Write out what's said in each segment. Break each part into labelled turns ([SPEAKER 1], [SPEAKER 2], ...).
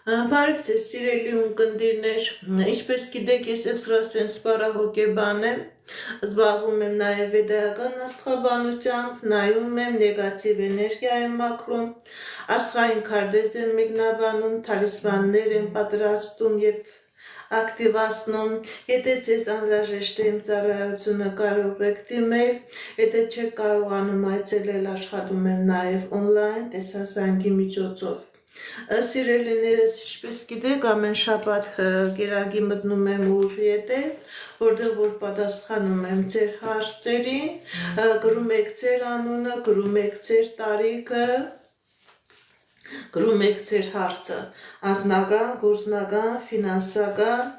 [SPEAKER 1] Բարև ձեզ սիրելի ունկնդիրներ, ինչպես գիտեք, ես էքստրասենս պարահոգեբան եմ, զբաղվում եմ նաև վեդայական աստղաբանությամբ, նայում եմ, նեգատիվ էներգիա եմ մաքրում, աստղային քարտեզ եմ մեկնաբանում, թալիսմաններ եմ պատրաստում և ակտիվացնում, եթե ձեզ անհրաժեշտ է իմ ծառայությունը կարող եք դիմել, եթե չեք կարողանում այցելել, աշխատում եմ նաև օնլայն տեսահոլովակի միջոցով։ Սիրելիներս, ինչպես գիտեք, ամեն շաբաթ կերակի մտնում եմ ուր ետև, որտեղ որ պատասխանում եմ ձեր հարցերին, գրում եք ձեր անունը, գրում եք ձեր տարիքը, գրում եք ձեր հարցը, անձնական, գործնական, ֆինանսական,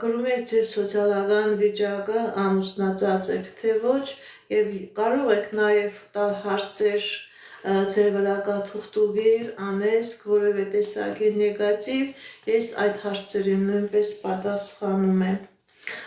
[SPEAKER 1] գրում եք ձեր սոցիալական վիճակը, ամուսնացած եք թե ոչ, եւ կարող եք նաեւ տալ հարցեր ձեր վրա կա թուղթուղիր, անեսք, որևէ տեսակի նեգատիվ, ես այդ հարցերին նույնպես պատասխանում եմ։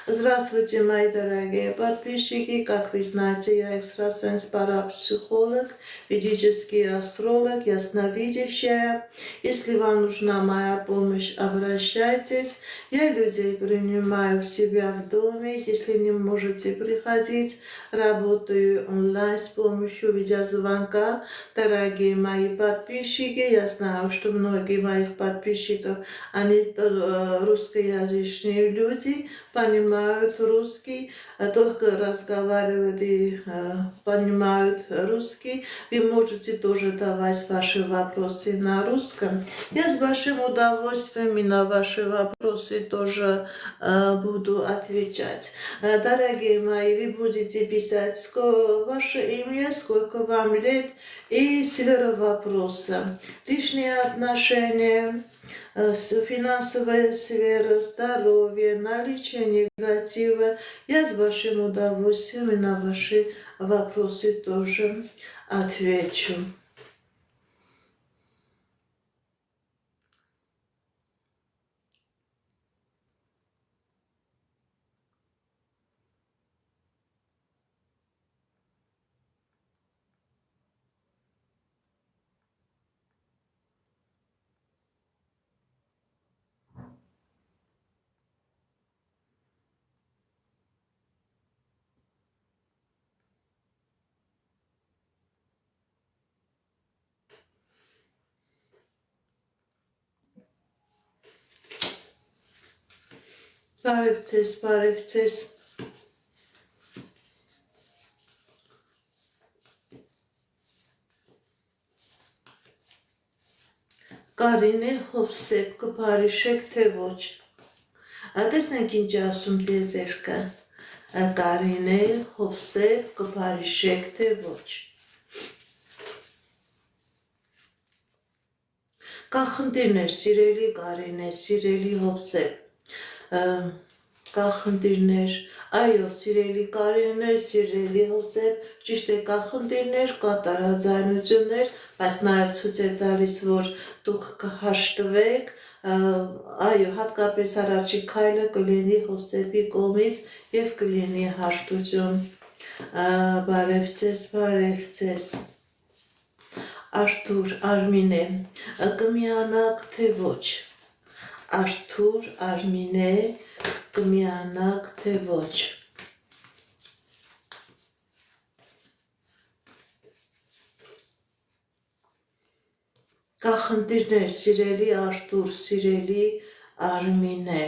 [SPEAKER 1] Здравствуйте, мои дорогие подписчики, как вы знаете, я экстрасенс парапсихолог, ведический астролог, ясновидящая. Если вам нужна моя помощь, обращайтесь. Я людей принимаю в себя в доме. Если не можете приходить, работаю онлайн с помощью видеозвонка. Дорогие мои подписчики, я знаю, что многие моих подписчиков, они русскоязычные люди, понимают русский, только разговаривают и понимают русский. Вы можете тоже давать ваши вопросы на русском. Я с большим удовольствием и на ваши вопросы тоже буду отвечать. Дорогие мои, вы будете писать ваше имя, сколько вам лет и сфера вопроса. Личные отношения, финансовая сфера, здоровье, наличие негатива. Я с большим удовольствием и на ваши вопросы тоже отвечу. Բարև ձեզ։ Կարինե Հովսեփ կփարիշեք թե ոչ։ Տեսնենք ինչ ասում դեզերքը։ Կարինե Հովսեփ կփարիշեք թե ոչ։ Կա խնդիրներ, սիրելի Կարինե, սիրելի Հովսեփ։ Կա խնդիրներ, այո, սիրելի Կարինե, սիրելի Հովսեփ, ճիշտ է, կա խնդիրներ, կա տարաձայնություններ, բայց նաև ցույց է տալիս, որ դուք կհաշտվեք, այո, հատկապես առաջի քայլը կլինի Հովսեփի կողմից եւ կլինի հաշտություն։ Բարև ձեզ։ Արթուր Արմինե, կմիանաք թե ոչ։ Արթուր Արմինե, կմիանաք թե ոչ։ Կա խնդիրներ, սիրելի Արթուր, սիրելի Արմինե։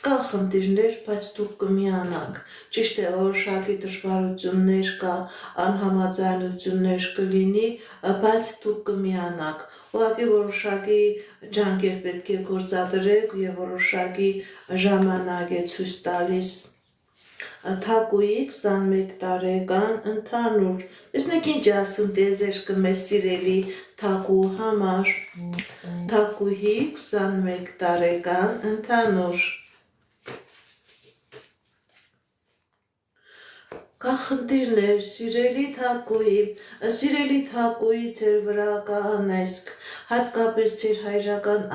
[SPEAKER 1] Կա խնդիրներ, բայց դուք կմիանաք։ Ճիշտ է, որոշակի դժվարություններ կա, անհամաձայնություններ կլինի, բայց դուք կմիանաք։ Ուղղակի որոշակի ջանքեր պետք է գործադրեք եւ որոշակի ժամանակ է ցույց տալիս։ Թակուի 21 տարեկան ընդհանուր։ Տեսնեք ինչ ասում դեզերքը մեր սիրելի Թակու համար։ Թակուհի 21 տարեկան ընդհանուր։ Կախնդիրներ, սիրելի թակուի ձեր վրա կա անեզք, հատկապես ձեր հայրական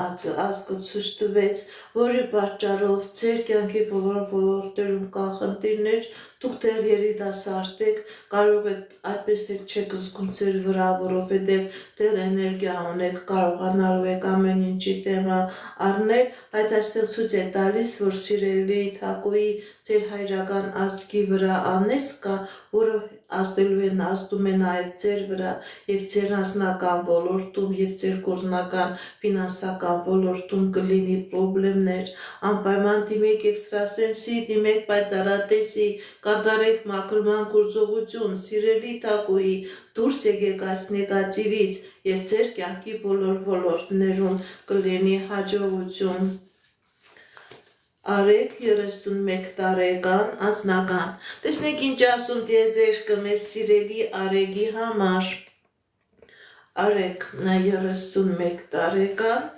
[SPEAKER 1] ազգը ցույց տվեց, որի պատճառով ձեր կյանքի բոլոր ոլորտներում կա խնդիրներ, դուք դեռ երիտասարդ եք, կարող եք այդպես էլ չեք զգում ձեր վրա, որովհետև դեռ էներգիա ունեք, կարողանալու եք ամեն ինչի տեմը առնել, բայց այստեղ ցույց է տալիս, որ սիրելի թակուի ձեր հայրական ազգի վրա անես կա, որը ազդում է նաև ձեր վրա և ձեր անձնական ոլորտում և ձեր գործնական ֆինանսական ոլորտում կլինի պրոբլեմներ, անպայման դիմեք էքստրասենսի, դիմեք պայծառատեսի, կատարեք մաքրման գործողություն, սիրելի թակուի, դուրս եկեք այս նեգատիվից և ձեր կյանքի բոլոր ոլորտներում կլինի հաջողություն։ Արեգ 31 տարեկան անձնական։ Տեսնենք ինչ ասում տիեզերքը մեր սիրելի Արեգի համար։ Արեգ 31 տարեկան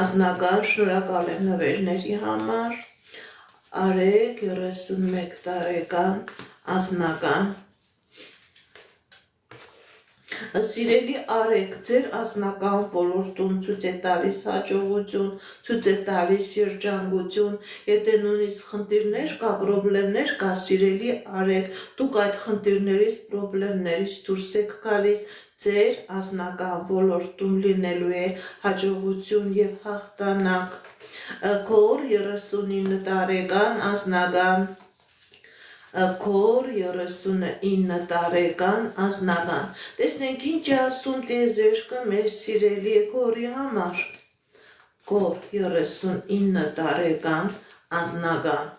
[SPEAKER 1] անձնական, շնորհակալ եմ նվերների համար։ Արեգ 31 տարեկան անձնական։ Սիրելի Արեգ, ձեր անձնական ոլորտում ցույց է տալիս հաջողություն, ցույց է տալիս երջանկություն, եթե նույնիսկ խնդիրներ կա, պրոբլեմներ կա, սիրելի Արեգ, դուք այդ խնդիրներից, պրոբլեմներից դուրս եք գալիս, ձեր անձնական ոլորտում լինելու է հաջողություն և հաղթանակ։ Քոր 39 տարեկան անձնական։ Քոր 39 տարեկան անձնական։ Տեսնենք ինչ է ասում տիեզերքը մեր սիրելի Քորի համար։ Քոր 39 տարեկան անձնական։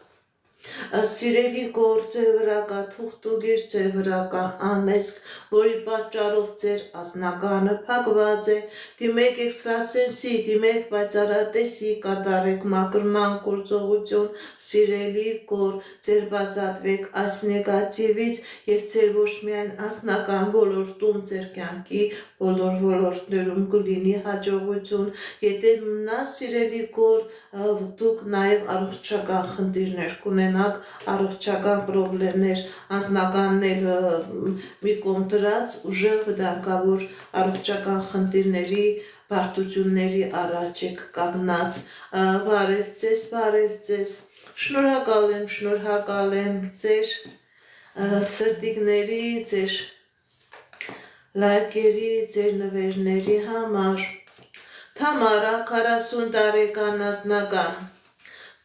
[SPEAKER 1] Սիրելի Քոր, ձեր վրա կա թուղթուգիր, ձեր վրա կա անեզք, որի պատճառով ձեր անձնականը փակված է, դիմեք էքստրասենսի, դիմեք պայծառատեսի, կատարեք մաքրման գործողություն, սիրելի Քոր, ձեր բազատվեք այս նեգատիվից և ձեր ոչ միայն անձնական ոլորտում, ձեր կյանքի բոլոր ոլորտներում կլինի հաջողություն, եթե նա սիրելի Քոր, դուք նաև առողջական խնդիրներ կունենաք, առողջական պրոբլեմներ, անձնականներ մի կողմ դրած, ուժեղ վտանգավոր առողջական խնդիրների, բարդությունների առաջ եք կանգնած։ Բարև ձեզ, շնորհակալ եմ ձեր սրտիկների, ձեր լայքերի, ձեր նվերների համար։ Թամարա 40 տարեկան անձնական։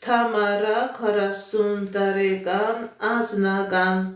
[SPEAKER 1] Թամարա 40 տարեկան անձնական։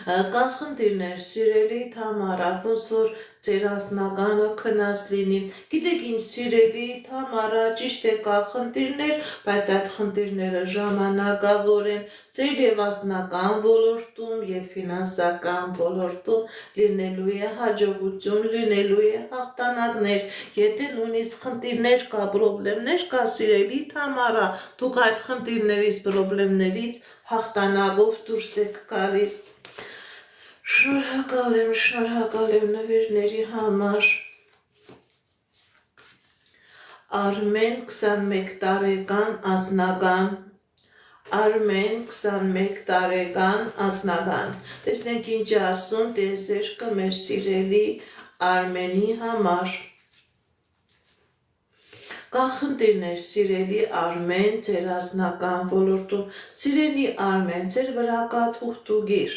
[SPEAKER 1] Կա խնդիրներ, սիրելի Թամարա, ոնց որ ձեր անձնականը քնած լինի։ Գիտեք ինչ, սիրելի Թամարա, ճիշտ է կա խնդիրներ, բայց այդ խնդիրները ժամանակավոր են, ձեր և անձնական ոլորտում և ֆինանսական ոլորտում լինելու է հաջողություն, լինելու է հաղթանակներ, եթե նույնիսկ խնդիրներ կա, պրոբլեմներ կա, սիրելի Թամարա, դուք այդ խնդիրներից, պրոբլեմներից հաղթանակով դուրս եք գալիս։ Շնորհակալ եմ նվերների համար։ Արմեն 21 տարեկան անձնական։ Արմեն 21 տարեկան անձնական։ Տեսնենք ինչ է ասում տիեզերքը մեր սիրելի Արմենի համար։ Կա խնդիրներ, սիրելի Արմեն, ձեր անձնական ոլորտում, սիրելի Արմեն, ձեր վրա կա թուղթուգիր,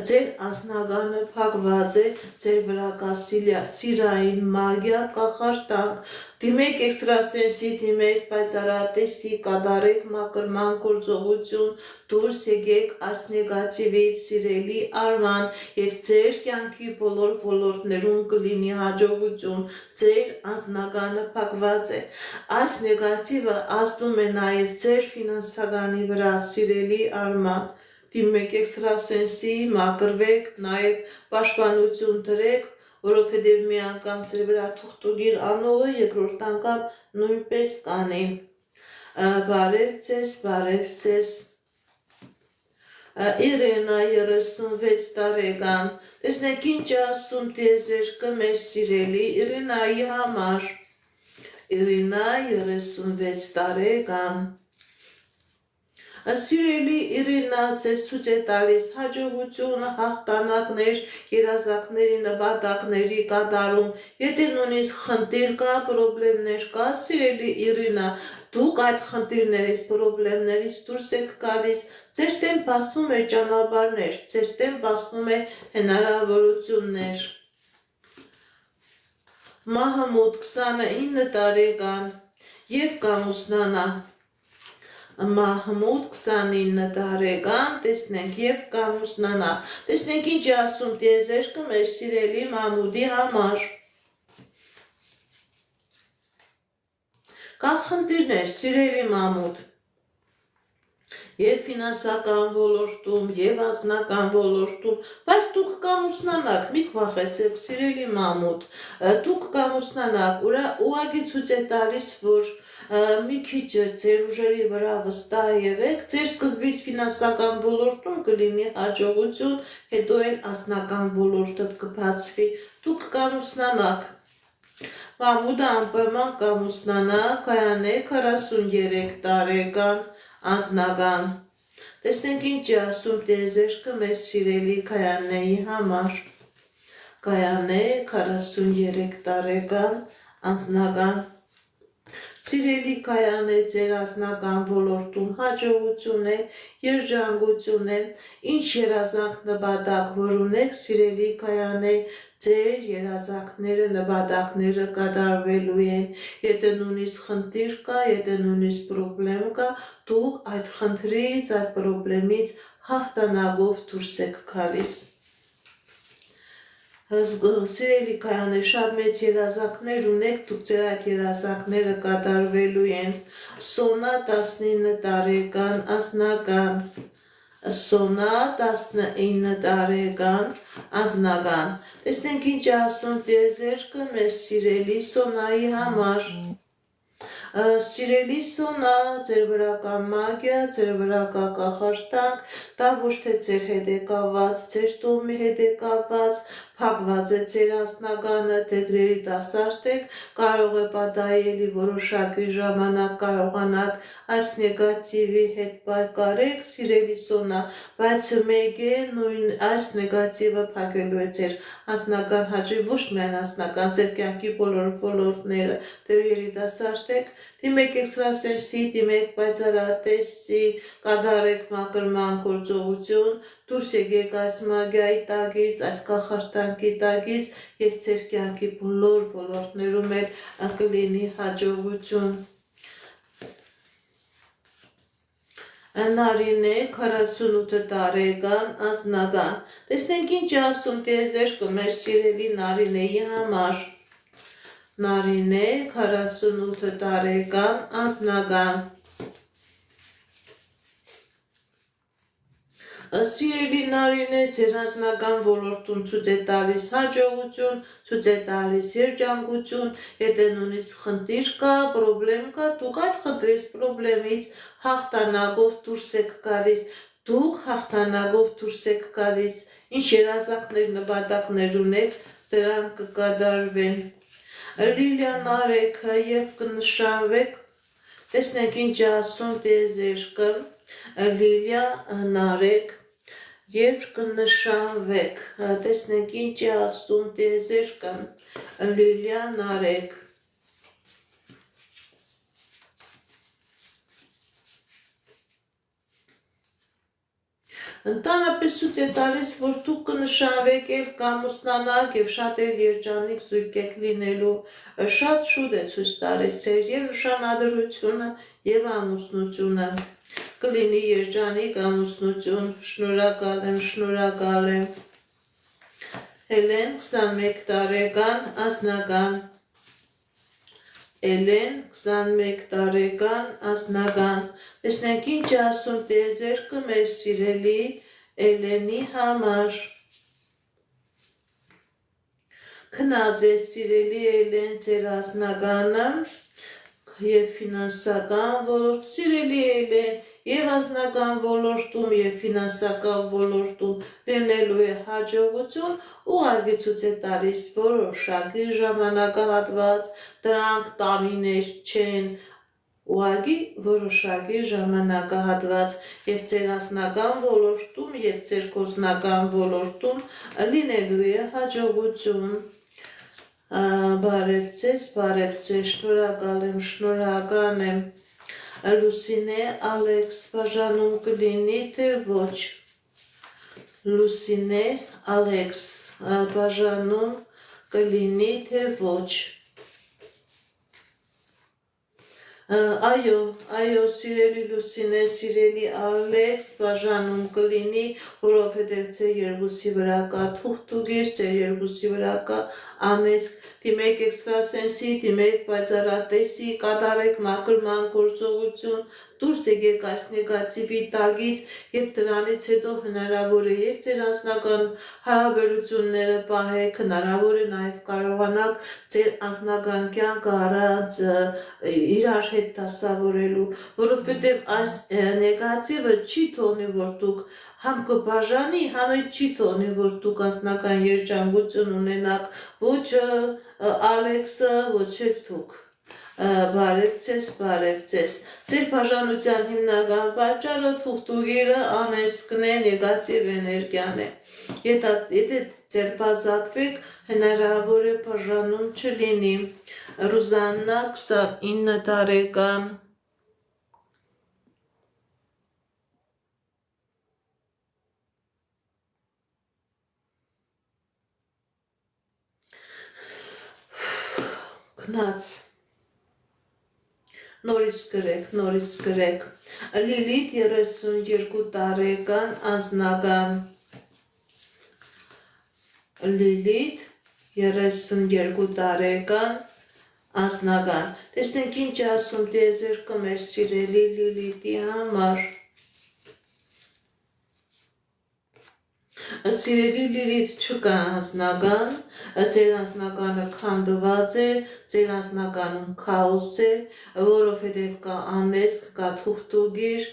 [SPEAKER 1] ձեր անձնականը փակված է, ձեր վրա կա սիրային մագիա, կախարդանք, դիմեք էքստրասենսի, դիմեք պայծառատեսի, կատարեք մաքրման գործողություն, դուրս եկեք այս նեգատիվից, սիրելի Արման, և ձեր կյանքի բոլոր ոլորտներում կլինի հաջողություն, ձեր անձնականը փակված է։ Այս նեգատիվը ազդում է նաև ձեր ֆինանսականի վրա, սիրելի Արման, դիմեք էքստրասենսի, մաքրվեք, նաև պաշտպանություն դրեք, որովհետև մի անգամ ձեր վրա թուղթուգիր անողը երկրորդ անգամ նույնպես կանի։ Բարև ձեզ։ Իրենա 36 տարեկան։ Տեսնենք ինչ ասում տիեզերքը մեր սիրելի Իրենայի համար։ Իրենա 36 տարեկան։ Սիրելի Իրինա, ձեզ ցույց է տալիս հաջողություն, հաղթանակներ, երազանքների նպատակների կատարում, եթե նույնիսկ խնդիր կա, պրոբլեմներ կա, սիրելի Իրինա, դուք այդ խնդիրներից, պրոբլեմներից դուրս եք գալիս, ձեր դեմ բացում է ճանապարհներ, ձեր դեմ բացում է հնարավորություններ։ Մահմուդ 29 տարեկան եւ կամուսնանա։ Մահմուդ 29 տարեկան, տեսնենք եւ կամուսնանա։ Տեսնենք ինչ ասում տիեզերքը մեր սիրելի Մահմուդի համար։ Կա խնդիրներ, սիրելի Մահմուդ։ Եվ ֆինանսական ոլորտում, եւ անձնական ոլորտում, բայց դուք կամուսնանաք, մի վախեցեք, սիրելի Մահմուդ, դուք կամուսնանաք, ուղղակի ցույց է տալիս, որ մի քիչ ձեր ուժերի վրա վստահ եղեք, ձեր սկզբից ֆինանսական ոլորտում կլինի հաջողություն, հետո էլ անձնական ոլորտը կբացվի, դուք կամուսնանաք։ Մահմուդը անպայման կամուսնանա, կայանե 43 տարեկան, անձնական։ Տեսնենք ինչ է ասում տիեզերքը մեր սիրելի Կայանեի համար։ Կայանե 43 տարեկան, անձնական։ Սիրելի Կայանե, ձեր անձնական ոլորտում հաջողություն է, երջանկություն է, ինչ երազանք նպատակ որ ունեք, սիրելի Կայանե, ձեր երազանքները, նպատակները կատարվելու են, եթե նույնիսկ խնդիր կա, եթե նույնիսկ պրոբլեմ կա, դուք այդ խնդրից, այդ պրոբլեմից հաղթանակով դուրս եք գալիս։ Սիրելի Կայանե, շատ մեծ երազանքներ ունեք, դուք ձեր այդ երազանքները կատարվելու են։ Սոնա 19 տարեկան, անձնական։ Սոնա 19 տարեկան, անձնական։ Տեսնենք ինչ ասում տիեզերքը մեր սիրելի Սոնայի համար։ Սիրելի Սոնա, ձեր վրա կա մագիա, ձեր վրա կա կախարդանք, դա ոչ թե ձեր հետ է կապված, ձեր տոհմի հետ է կապված, փակված է ձեր անձնականը, դեգրերի դասարդ եք, կարող է պատահելի որոշակի ժամանակ կարողանաք այս նեգատիվի հետ պայքարեք, սիրելի Սոնա, բայց մեկ է նույն այս նեգատիվը փակելու է ձեր անձնական հաճույք, ոչ միայն անձնական, ձեր կյանքի բոլոր ոլորտները, դեր երիտասարդ եք, դիմեք էքստրասենսի, դիմեք պայծառատեսի, կատարեք մաքրման գործողություն, դուրս եկեք այս մագիայի տակից, այս կախարդանքի տակից եւ ձեր կյանքի բոլոր ոլորտներում էլ կլինի հաջողություն։ Նարինե 48 տարեկան, անձնական։ Տեսնենք ինչ ասում տիեզերքը մեր սիրելի Նարինեի համար։ Նարինե 48 տարեկան, անձնական։ Սիրելի Նարինե, ձեր անձնական ոլորտում ցույց է տալիս հաջողություն, ցույց է տալիս երջանկություն, եթե նույնիսկ խնդիր կա, պրոբլեմ կա, դուք այդ խնդրից, պրոբլեմից հաղթանակով դուրս եք գալիս, դուք հաղթանակով դուրս եք գալիս, ինչ երազանքներ, նպատակներ ունեք, դրանք կկատարվեն։ Լիլիան արեք եւ կնշանվեք, տեսնենք ինչ ասում տիեզերքը, Լիլիա նարեք եւ կնշանվեք, տեսնենք ինչ է ասում տիեզերքը, Լիլիա նարեք։ Ընդհանրապես ցույց է տալիս, որ դուք կնշանվեք եւ կամուսնանաք եւ շատ էլ երջանիկ զույգ եք լինելու, շատ շուտ է ցույց տալիս ձեր եւ նշանադրությունը եւ ամուսնությունը, կլինի երջանիկ ամուսնություն, շնորհակալ եմ։ Հելեն 21 տարեկան, անձնական։ Էլեն 21 տարեկան, անձնական։ Տեսնենք ինչ ասում տիեզերքը մեր սիրելի Էլենի համար։ Քնած է սիրելի Էլեն ձեր անձնականը եւ ֆինանսական ոլորտ, սիրելի Էլեն, եւ անձնական ոլորտում եւ ֆինանսական ոլորտում լինելու է հաջողություն, ուղղակի ցույց է տալիս որոշակի ժամանակահատված, դրանք տարիներ չեն, ուղղակի որոշակի ժամանակահատված եւ ձեր անձնական ոլորտում եւ ձեր գործնական ոլորտում լինելու է հաջողություն։ Բարև ձեզ, շնորհակալ եմ։ Լուսինե, Ալեքս, բաժանում կլինի, թե ոչ։ Լուսինե, Ալեքս, բաժանում կլինի, թե ոչ։ Այո, սիրելի Լուսինե, սիրելի Ալեքս, բաժանում կլինի, որովհետև ձեր երկուսի վրա կա թուղթուգիր, ձեր երկուսի վրա կա անեծք, դիմեք էքստրասենսի, դիմեք պայծառատեսի, կատարեք մաքրման գործողություն, դուրս եկեք այս նեգատիվի տակից եւ դրանից հետո հնարավոր է եւ ձեր անձնական հարաբերությունները պահեք, հնարավոր է նաեւ կարողանաք ձեր անձնական կյանքը առանց իրար հետ դասավորելու, որովհետեւ այս նեգատիվը չի թողնի, որ դուք համ կբաժանի, համ էլ չի թողնի, որ դուք անձնական երջանկություն ունենաք, ոչ Ալեքսը, ոչ էլ դուք։ Բարև ձեզ։ Ձեր բաժանության հիմնական պատճառը թուղթուգիրը անեծքն է, նեգատիվ էներգիան է։ Եթե ձերբազատվեք, հնարավոր է բաժանում չլինի։ Ռուզաննա, 29 տարեկան։ Գնաց։ Նորից գրեք։ Լիլիթ 32 տարեկան անձնական։ Լիլիթ 32 տարեկան անձնական։ Տեսնենք ինչ ասում տիեզերքը մեր սիրելի Լիլիթի համար։ Սիրելի Լիլիթ, չկա անձնական, ձեր անձնականը քանդված է, ձեր անձնականում քաոս է, որովհետև կա անեծք, կա թուղթուգիր,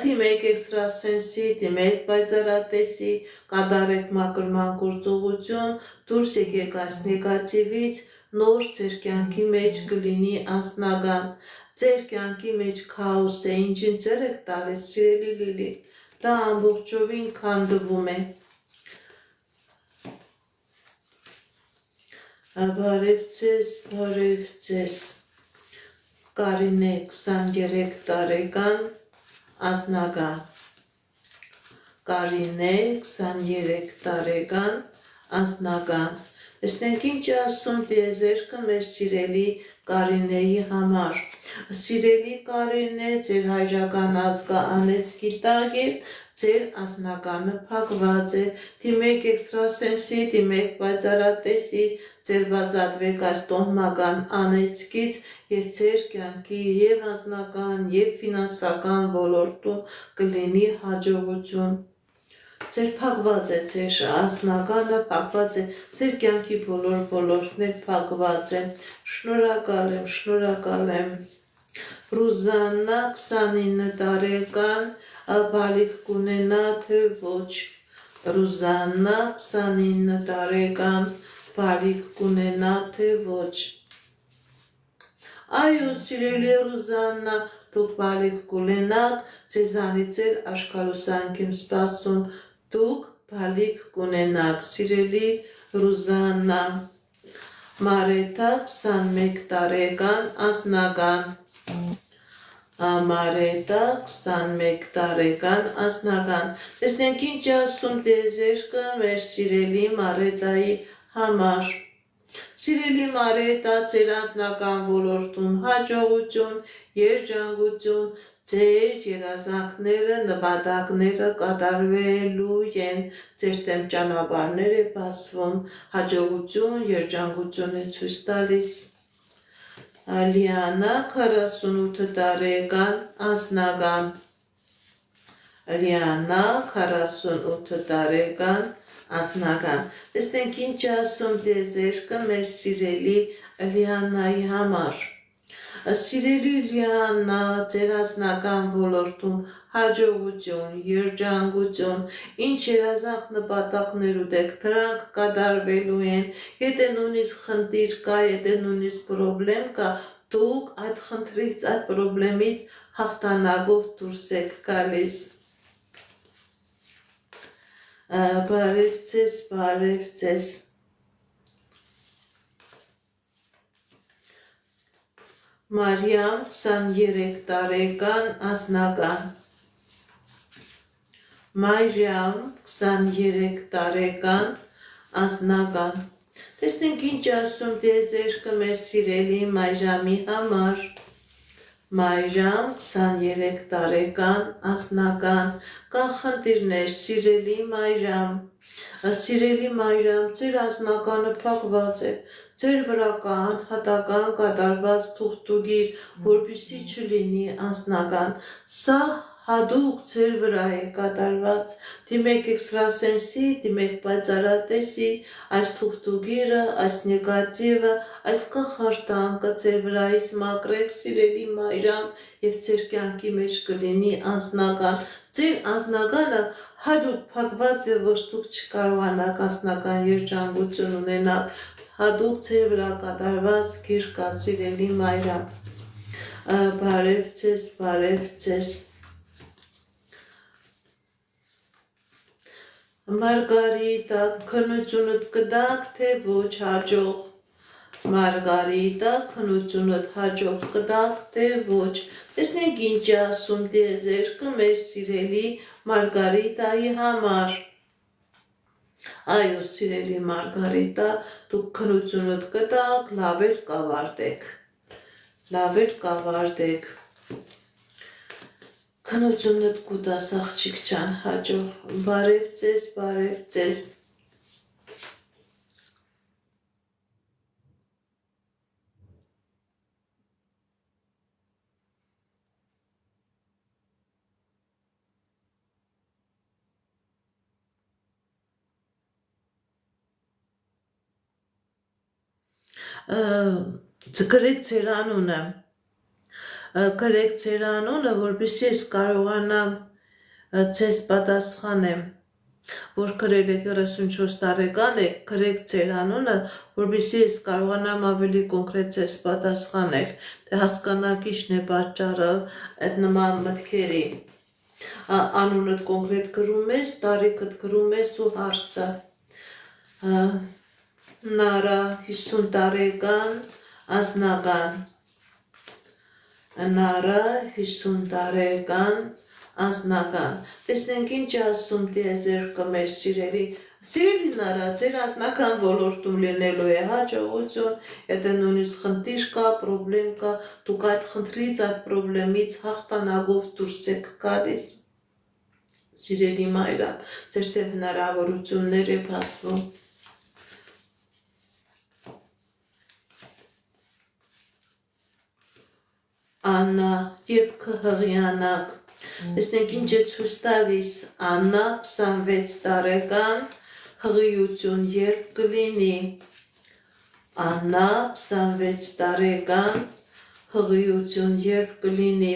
[SPEAKER 1] դիմեք էքստրասենսի, դիմեք պայծառատեսի, կատարեք մաքրման գործողություն, դուրս եկեք այս նեգատիվից, նոր ձեր կյանքի մեջ կլինի անձնական, ձեր կյանքի մեջ քաոս է, ինչին ձեր եք տալիս, սիրելի Լիլիթ, դա ամբողջովին քանդվում է։ Բարև ձեզ, Կարինե 23 տարեկան անձնական, Կարինե 23 տարեկան անձնական, տեսնենք ինչ ասում տիեզերքը մեր սիրելի Կարինեի համար, սիրելի Կարինե, ձեր հայրական ազգը անեծքի տակ է, ձեր անձնականը փակված է, դիմեք էքստրասենսի, դիմեք պայծառատեսի, ձերբազատվեք այս տոհմական անեծքից եւ ձեր կյանքի եւ անձնական եւ ֆինանսական ոլորտում կլինի հաջողություն։ Ձեր փակված է ձեր անձնականը, փակված է ձեր կյանքի բոլոր ոլորտներ փակված են։ Շնորհակալ եմ։ Ռուզաննա 29 տարեկան, բալիկ կունենա թե ոչ։ Ռուզաննա 29 տարեկան, բալիկ կունենա թե ոչ։ Այո, սիրելի Ռուզաննա, դուք բալիկ կունենաք, ձեզանից էլ աշխալուսանք եմ սպասում, դուք բալիկ կունենաք, սիրելի Ռուզաննա։ Մարեթա 21 տարեկան անձնական, Մարեթա 21 տարեկան անձնական, տեսնենք ինչ ասում տիեզերքը մեր սիրելի Մարեթայի համար։ Սիրելի Մարեթա, ձեր անձնական ոլորտում հաջողություն, երջանկություն, ձեր երազանքները, նպատակները կատարվելու են, ձեր դեմ ճանապարհներ է բացվում, հաջողություն, երջանկություն է ցույց տալիս։ Լիանա 48 տարեկան անձնական, Լիանա 48 տարեկան անձնական, տեսնենք ինչ ասում տիեզերքը մեր սիրելի Լիանայի համար։ Սիրելի Լիանա, ձեր անձնական ոլորտում հաջողություն, երջանկություն, ինչ երազանք նպատակներ ունեք, դրանք կատարվելու են, եթե նույնիսկ խնդիր կա, եթե նույնիսկ պրոբլեմ կա, դուք այդ խնդրից, այդ պրոբլեմից հաղթանակով դուրս եք գալիս։ Բարև ձեզ, բարև ձեզ։ Մարիամ 23 տարեկան անձնական։ Մարիամ 23 տարեկան անձնական։ Տեսնենք ինչ ասում տիեզերքը մեր սիրելի Մարիամի համար։ Մարիամ 23 տարեկան անձնական։ Կան խնդիրներ, սիրելի Մարիամ։ Սիրելի Մարիամ, ձեր անձնականը փակված է։ Ձեր վրա կա անհատական կատարված թուղթուգիր, որպեսզի չլինի անձնական։ Սա հատուկ ձեր վրա է կատարված։ Դիմեք էքստրասենսի, դիմեք պայծառատեսի, այս թուղթուգիրը, այս նեգատիվը, այս կախարդանկը ձեր վրայից մաքրեք, սիրելի Մարիամ, եւ ձեր կյանքի մեջ կլինի անձնական։ Ձեր անձնականը հատուկ փակված է, որ դուք չկարողանաք անձնական երջանկություն ունենալ։ Հատուկ ձեր վրա կատարված գիր կա, սիրելի Մարիամ։ Բարև ձեզ, բարև ձեզ։ Մարգարիտա, քննությունդ կդակ, թե ոչ հաջող։ Մարգարիտա, քննությունդ հաջող կդակ, թե ոչ։ Տեսնենք ինչ ասում տիեզերքը մեր սիրելի Մարգարիտայի համար։ Այո, սիրելի Մարգարիտա, դուք քննությունդ կդակ, լավ էլ կավարտեք։ Լավ էլ կավարտեք։ Քննությունդ կուտաս աղջիկ ջան, հաջող։ Բարև ձեզ, բարև ձեզ։ Գրեք ձեր անունը, գրեք ձեր անունը, որպեսզի ես կարողանամ ձեզ պատասխանեմ, որ գրել եք 34 տարեկան եք, գրեք ձեր անունը, որպեսզի ես կարողանամ ավելի կոնկրետ ձեզ պատասխանել, թե հասկանաք ինչն է պատճառը այդ նման մտքերի։ Անունդ կոնկրետ գրում ես, տարիքդ գրում ես ու հարցը։ Նարա 50 տարեկան անձնական։ Նարա 50 տարեկան անձնական։ Տեսնենք ինչ ասում տիեզերքը մեր սիրելի Նարա, ձեր անձնական ոլորտում լինելու է հաջողություն, եթե նույնիսկ խնդիր կա, պրոբլեմ կա, դուք այդ խնդրից, այդ պրոբլեմից հաղթանակով դուրս եք գալիս։ Սիրելի Մարիամ, ձեր թեմ հնարավորություններ է բացվում։ Աննա, երբ կհղիանաք, տեսնենք ինչ է ցույց տալիս Աննա 26 տարեկան, հղիություն երբ կլինի։ Աննա 26 տարեկան, հղիություն երբ կլինի։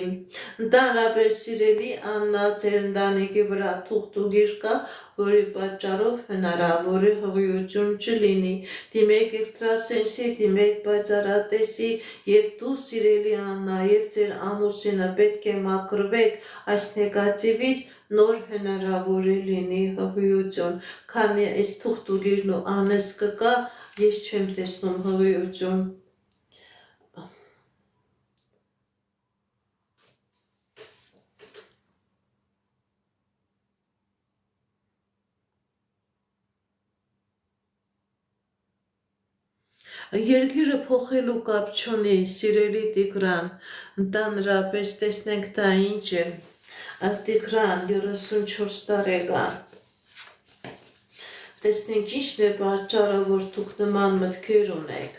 [SPEAKER 1] Ընդհանրապես սիրելի Աննա, ձեր ընտանիքի վրա թուղթուգիր կա, որի պատճառով հնարավոր է հղիություն չլինի։ Դիմեք էքստրասենսի, դիմեք պայծառատեսի, եւ դու սիրելի Աննա, եւ ձեր ամուսինը պետք է մաքրվեք այս նեգատիվից, նոր հնարավոր է լինի հղիություն։ Քանի այս թուղթուգիրն ու անեծքը կա, ես չեմ տեսնում հղիություն։ Երկիրը փոխելու կապ չունի, սիրելի Տիգրան, ընդհանրապես տեսնենք դա ինչ է։ Տիգրան 34 տարեկան։ Տեսնենք ինչն է պատճառը, որ դուք նման մտքեր ունեք։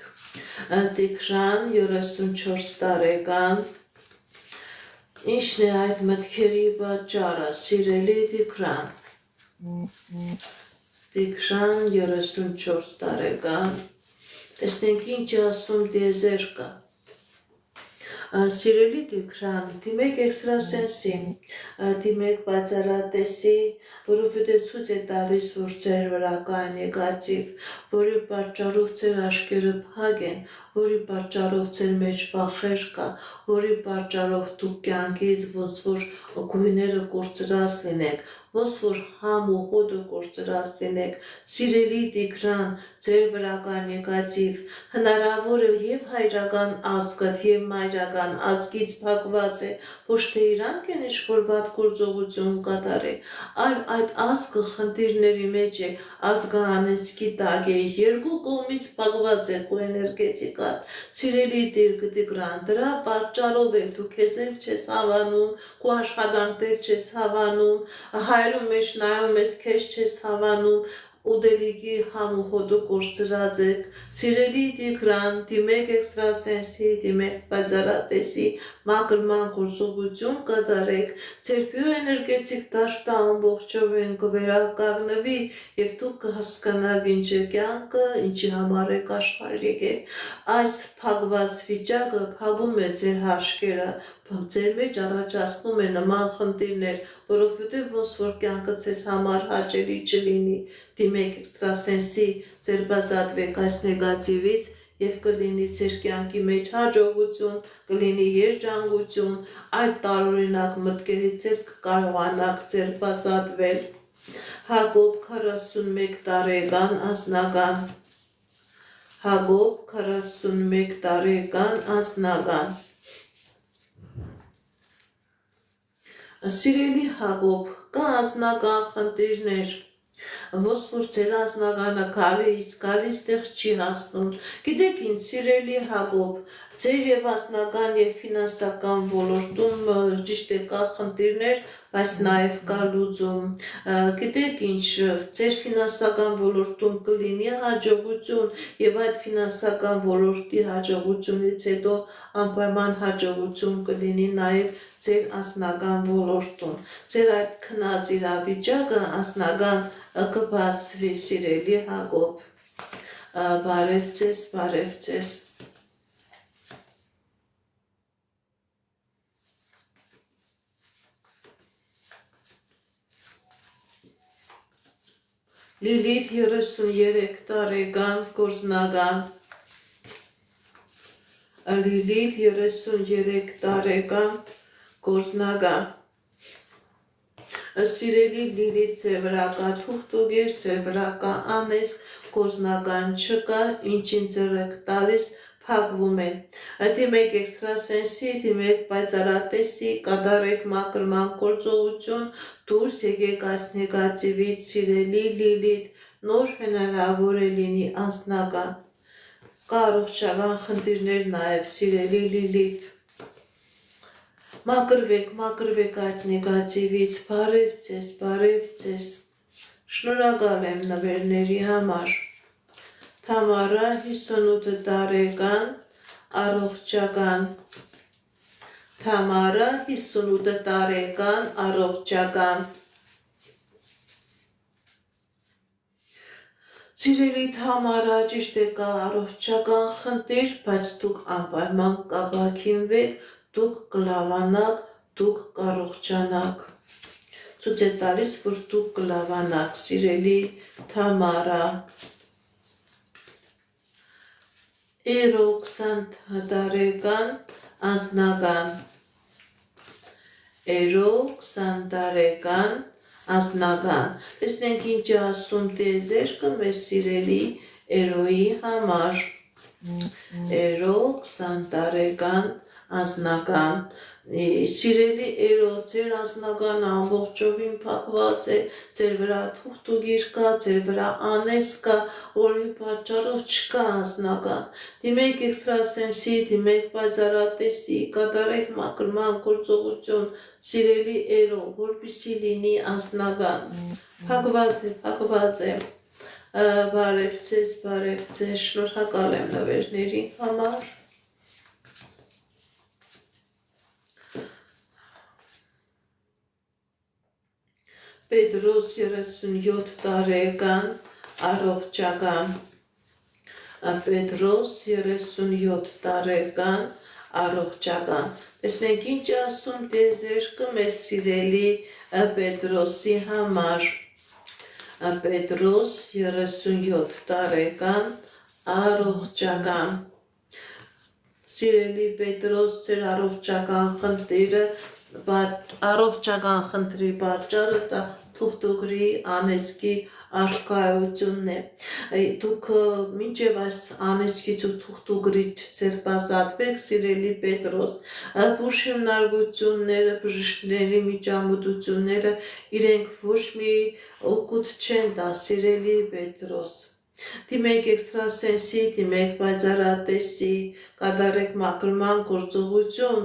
[SPEAKER 1] Տիգրան 34 տարեկան։ Ինչն է այդ մտքերի պատճառը, սիրելի Տիգրան։ Տիգրան 34 տարեկան։ Տեսնենք ինչ ասում տիեզերքը։ Սիրելի Տիգրան, դիմեք էքստրասենսի, դիմեք բացառատեսի, որովհետև ցույց է տալիս, որ ձեր վրա կա նեգատիվ, որի պատճառով ձեր աչքերը փակ են, որի պատճառով ձեր մեջ վախեր կա, որի պատճառով դուք կյանքից ոնց որ գույները կորցրած լինեք, ոնց որ համ ու հոդը կորցրած լինեք, սիրելի Տիգրան, ձեր վրա կա նեգատիվ, հնարավոր է եւ հայրական ազգդ եւ մայրական ազգից փակված է, ոչ թե իրանք են ինչ-որ վատ գործողություն կատարել, այլ այդ ազգը խնդիրների մեջ է, ազգանեսկի տակ է, երկու կողմից փակված է քո էներգետիկան, սիրելի Տիգրան, դրա պատճառով էլ դու քեզ էլ չես հավանում, քո աշխատանքներ չես հավանում, հայրու մեջ նայում ես, քեզ չես հավանում, ուդելիքի համ ու հոդը կորցրած եք, սիրելի Տիգրան, դիմեք էքստրասենսի, դիմեք բացառատեսի, մաքրման գործողություն կատարեք, ձեր բիոէներգետիկ դաշտը ամբողջովին կվերականգնվի եւ դուք կհասկանաք ինչ է կյանքը, ինչի համար եք աշխարհիկ է, այս փակված վիճակը փակում է ձեր հաշկերը, ձեր մեջ առաջացնում է նման խնդիրներ, որովհետև ոնց որ կյանքը ձեզ համար հաճելի չլինի, դիմեք էքստրասենսի, ձեր բազատվեք այս նեգատիվից եւ կլինի ձեր կյանքի մեջ հաջողություն, կլինի երջանկություն, այդ տարօրինակ մտքերից էլ կկարողանաք ձեր բազատվել։ Հակոբ 41 տարեկան անձնական, Հակոբ 41 տարեկան անձնական, Սիրելի Հակոբ, կա անձնական խնդիրներ, ոնց որ ձեր անձնականը գալիս տեղ չի հասնում, գիտեք ինչ, սիրելի Հակոբ, ձեր եւ անձնական եւ ֆինանսական ոլորտում ճիշտ է կա խնդիրներ, բայց նաեւ կա լուծում, գիտեք ինչ, ձեր ֆինանսական ոլորտում կլինի հաջողություն եւ այդ ֆինանսական ոլորտի հաջողությունից հետո անպայման հաջողություն կլինի նաեւ ձեր անձնական ոլորտում, ձեր այդ քնած իրավիճակը անձնական կբացվի, սիրելի Հակոբ, բարև ձեզ, բարև ձեզ։ Լիլիթ 33 տարեկան գործնական, Լիլիթ 33 տարեկան գործնական, սիրելի Լիլիթ, ձեր վրա կա թուղթուղիր, ձեր վրա կա անեսք, գործնական չկա, ինչին ձեր եք տալիս, փակվում է, դիմեք էքստրասենսի, դիմեք պայծառատեսի, կատարեք մաքրման գործողություն, դուրս եկեք այս նեգատիվից, սիրելի Լիլիթ, նոր հնարավոր է լինի անձնական, կա առողջական խնդիրներ նաև, սիրելի Լիլիթ, մաքրվեք այդ նեգատիվից, բարև ձեզ, շնորհակալ եմ նվերների համար, Թամարա 58 տարեկան, առողջական, Թամարա 58 տարեկան, առողջական, Սիրելի Թամարա, ճիշտ է կա առողջական խնդիր, բայց դուք անպայման կապաքինվեք, դուք կլավանաք, դուք կառողջանաք, ցույց է տալիս, որ դուք կլավանաք, սիրելի Թամարա, Էրո 20 տարեկան անձնական, Էրո 20 տարեկան անձնական, տեսնենք ինչ է ասում տիեզերքը մեր սիրելի Էրոյի համար, Էրո 20 տարեկան անձնական, սիրելի Էրո, ձեր անձնականը ամբողջովին փակված է, ձեր վրա թուղթուղիր կա, ձեր վրա անես կա, որի պատճառով չկա անձնական, դիմեք էքստրասենսի, դիմեք պայծառատեսի, կատարեք մաքրման գործողություն, սիրելի Էրո, որպեսզի լինի անձնական, փակված է, բարև ձեզ, շնորհակալ եմ նվերների համար, Պետրոս 37 տարեկան, առողջական, Պետրոս 37 տարեկան, առողջական։ Տեսնենք ինչ ասում տիեզերքը մեր սիրելի Պետրոսի համար։ Պետրոս 37 տարեկան առողջական։ Սիրելի Պետրոս, ձեր առողջական խնդրի պատճառը դա թուղթուղրի անեծքի առկայությունն է։ Դուք մինչև այս անեծքից ու թուղթուղրից ձերբազատվեք, սիրելի Պետրոս, բուժ հիմնարկությունները, բժիշկների միջամտությունները իրենք ոչ մի օգուտ չեն տա, սիրելի Պետրոս։ Դիմեք էքստրասենսի, դիմեք պայծառատեսի, կատարեք մաքրման գործողություն,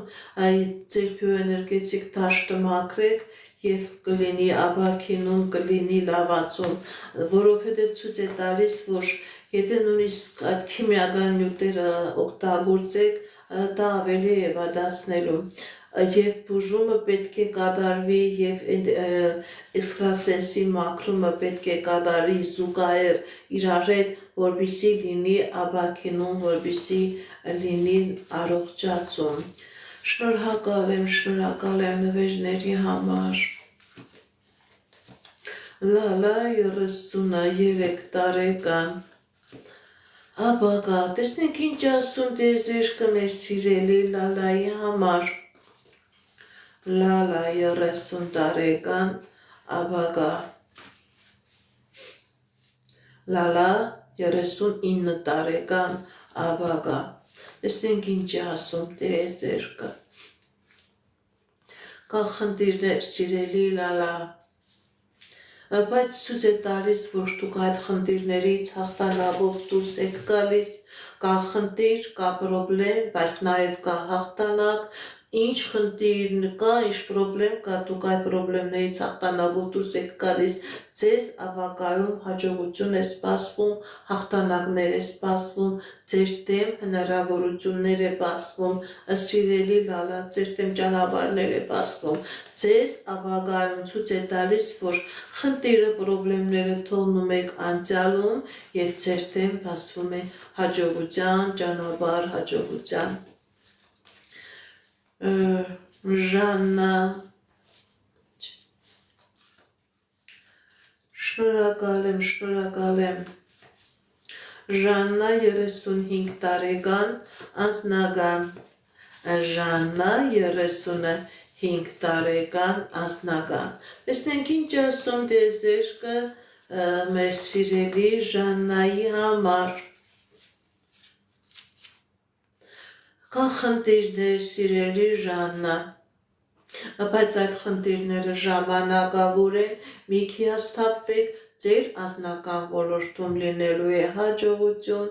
[SPEAKER 1] ձեր բիոէներգետիկ դաշտը մաքրեք եւ կլինի ապաքինում, կլինի լավացում, որովհետեւ ցույց է տալիս, որ եթե նույնիսկ այդ քիմիական նյութերը օգտագործեք, դա ավելի է վատացնելու եւ բուժումը պետք է կատարվի եւ էքստրասենսի մաքրումը պետք է կատարի զուգահեռ իրար հետ, որպեսզի լինի ապաքինում, որպեսզի լինի առողջացում։ Շնորհակալ եմ նվերների համար։ Լալա 33 տարեկան ապագա, տեսնենք ինչ ասում տիեզերքը մեր սիրելի Լալայի համար։ Լալա 30 տարեկան ապագա։ Լալա 39 տարեկան ապագա։ Տեսնենք ինչ ասում տիեզերքը։ Կա խնդիրներ, սիրելի Լալա, բայց ցույց է տալիս, որ դուք այդ խնդիրներից հաղթանակով դուրս եք գալիս, կա խնդիր, կա պրոբլեմ, բայց նաև կա հաղթանակ, ինչ խնդիր կա, ինչ պրոբլեմ կա, դուք այդ պրոբլեմներից հաղթանակով դուրս եք գալիս, ձեզ ապագայում հաջողություն է սպասվում, հաղթանակներ է սպասվում, ձեր դեմ հնարավորություններ է բացվում, սիրելի Լալա, ձեր դեմ ճանապարհներ է բացվում, ձեզ ապագայում ցույց է տալիս, որ խնդիրը, պրոբլեմները թողնում եք անցյալում եւ ձեր դեմ բացվում է հաջողության ճանապարհ, հաջողության։ Ժաննա, շնորհակալ եմ։ Ժաննա 35 տարեկան անձնական։ Ժաննա 35 տարեկան անձնական։ Տեսնենք ինչ ասում տիեզերքը մեր սիրելի Ժաննայի համար։ Կա խնդիրներ, սիրելի Ժաննա, բայց այդ խնդիրները ժամանակավոր են, մի հիասթափվեք, ձեր անձնական ոլորտում լինելու է հաջողություն,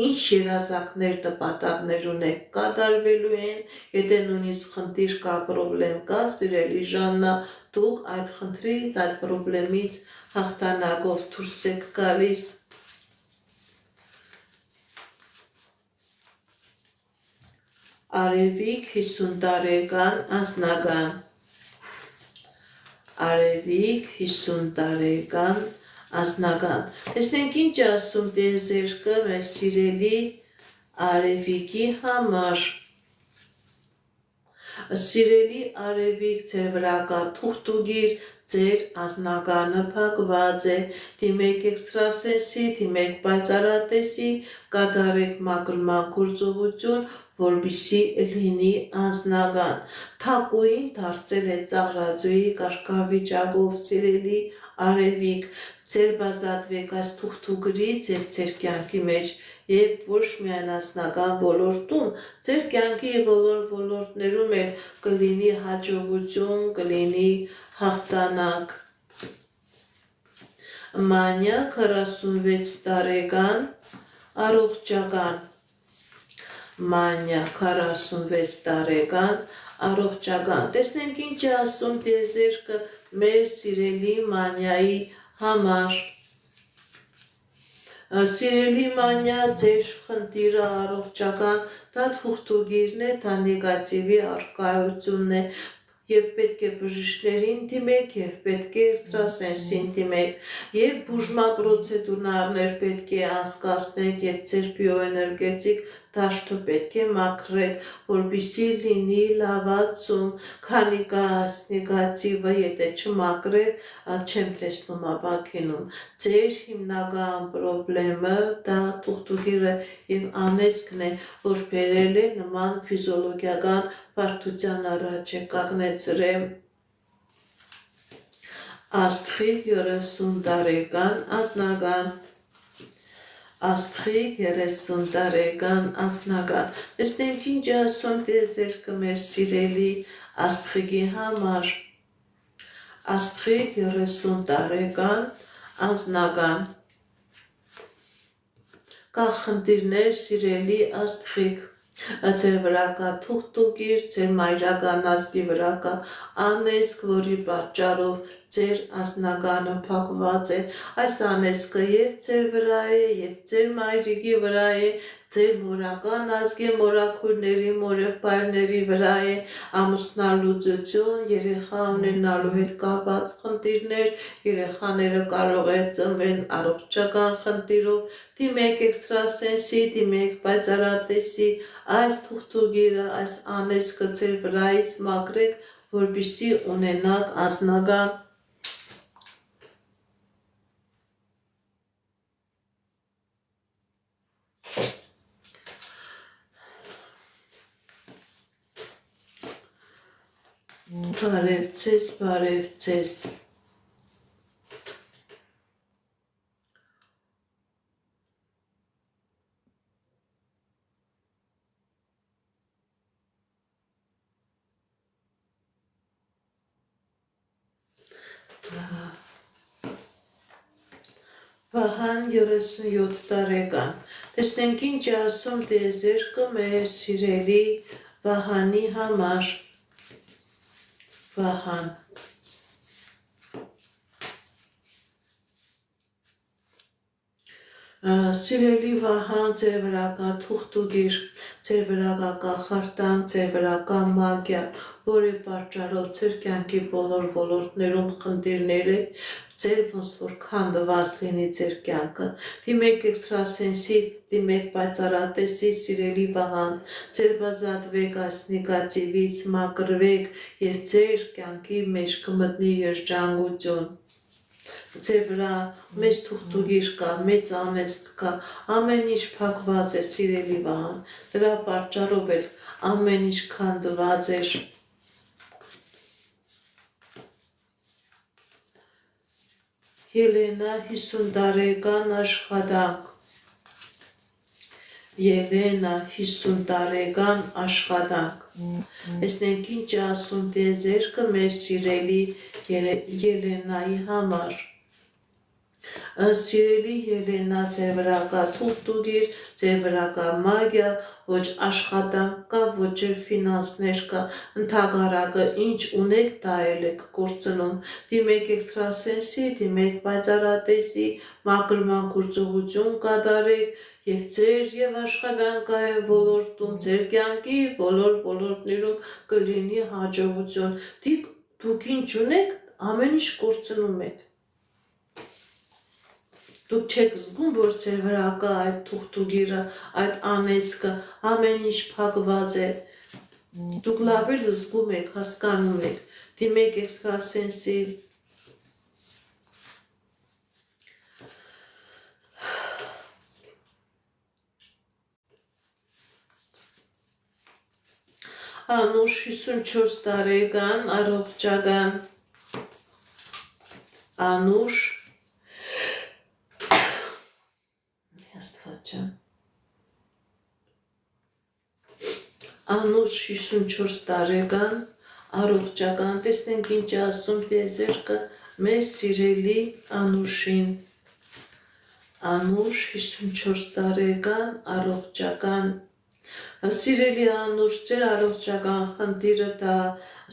[SPEAKER 1] ինչ երազանքներ, նպատակներ ունեք կատարվելու են, եթե նույնիսկ խնդիր կա, պրոբլեմ կա, սիրելի Ժաննա, դուք այդ խնդրից, այդ պրոբլեմից հաղթանակով դուրս եք գալիս։ Արևիկ 50 տարեկան անձնական։ Արևիկ 50 տարեկան անձնական։ Տեսնենք ինչ ասում տիեզերքը մեր սիրելի Արևիկի համար։ Սիրելի Արևիկ, ձեր վրա կա թուղթուղիր, ձեր անձնականը փակված է, դիմեք էքստրասենսի, դիմեք պայծառատեսի, կատարեք մաքրման գործողություն, որպեսզի լինի անձնական։ Թակուին դարձել է ծաղրածուի կարգավիճակով, սիրելի Արևիկ, ձերբազատվեք այս թուղթուղրից եւ ձեր կյանքի մեջ եւ ոչ միայն անձնական ոլորտում, ձեր կյանքի բոլոր ոլորտներում էլ կլինի հաջողություն, կլինի հաղթանակ։ Մանյա 46 տարեկան առողջական։ Մանյա 46 տարեկան առողջական։ Տեսնենք ինչ է ասում տիեզերքը մեր սիրելի Մանյայի համար։ Սիրելի Մանյա, ձեր խնդիրը առողջական, դա թուղթուղիրն է, դա նեգատիվի առկայությունն է, Եվ պետք է բժիշկներին դիմեք, եւ պետք է էքստրասենսին դիմեք, եւ բուժման պրոցեդուրներ պետք է անցկացնեք, եւ ձեր բիոէներգետիկ դաշտը պետք է մաքրեք, որպեսզի լինի լավացում, քանի կա նեգատիվը, եթե չմաքրեք, չեմ տեսնում ապակինում։ Ձեր հիմնական խնդրը դա թուղթուկիրը եւ անեծքն է, որ բերել է նման ֆիզիոլոգիական բարդության առաջ կանգնեցրել Աստղիկ 30 տարեկան անձնական Աստղիկ 30 տարեկան անձնական Տեսնենք ինչ ասում տեզերքը մեր սիրելի Աստղիկի համար Աստղիկ 30 տարեկան անձնական Կա խնդիրներ սիրելի Աստղիկ Ձեր վրա կա թուղթուկիր, ձեր մայրական ազգի վրա կա անեծք, որի պատճառով ձեր անձնականը փակված է, այս անեծքը եւ ձեր վրա է, եւ ձեր մայրիկի վրա է, ձեր մորական ազգի մորաքույրների, մորեղբայրների վրա է, ամուսնալուծություն, երեխա ունենալու հետ կապված խնդիրներ, երեխաները կարող է ծնվեն առողջական խնդիրով, դիմեք էքստրասենսի, դիմեք պայծառատեսի, այս թուղթուկիրը, այս անեծքը ձեր վրայից մաքրեք, որպեսզի ունենաք անձնական Բարև ձեզ, բարև ձեզ Վահան 37 տարեկան Տեսնենք ինչ է ասում տիեզերքը մեր սիրելի Վահանի համար Վահան Սիրելի Վահան, ձեր վրա կա թուղթուկիր, ձեր վրա կա կախարդանք, ձեր վրա կա մագիա, որի պատճառով ձեր կյանքի բոլոր ոլորտներում խնդիրներ է, ձեր ոնց որ քանդված լինի ձեր կյանքը, դիմեք էքստրասենսի, դիմեք պայծառատեսի, սիրելի Վահան, ձեր բազատվեք այս նեգատիվից, մաքրվեք եւ ձեր կյանքի մեջ կմտնի երջանկություն Ձեր վրա մեծ թուղթուկիր կա, մեծ անեծք կա, ամեն ինչ փակված է սիրելի Վահան, դրա պատճառով էլ ամեն ինչ քանդված էր Ելենա 50 տարեկան աշխատանք Ելենա 50 տարեկան աշխատանք Տեսնենք ինչ ասում տիեզերքը մեր սիրելի Ելենայի համար Սիրելի Ելենա, ձեր վրա կա թուղթուկիր, ձեր վրա կա մագիա, ոչ աշխատանք կա, ոչ էլ ֆինանսներ կա, ընդհակառակը ինչ ունեք, դա էլ եք կորցնում, դիմեք էքստրասենսի, դիմեք պայծառատեսի, մաքրման գործողություն կատարեք եւ ձեր եւ աշխատանքային ոլորտում, ձեր կյանքի բոլոր ոլորտներում կլինի հաջողություն, դուք ինչ ունեք, ամեն ինչ կորցնում եք Դուք չեք զգում, որ ձեր վրա կա այդ թուղթուկիրը, այդ անեծքը, ամեն ինչ փակված է։ Դուք լավ էլ զգում եք, հասկանում եք, դիմեք էքստրասենսի։ Անուշ 54 տարեկան, առողջական Անուշ Անուշ 54 տարեկան, առողջական, տեսնենք ինչ ասում տիեզերքը մեր սիրելի Անուշին Անուշ 54 տարեկան, առողջական Սիրելի Անուշ, ձեր առողջական խնդիրը դա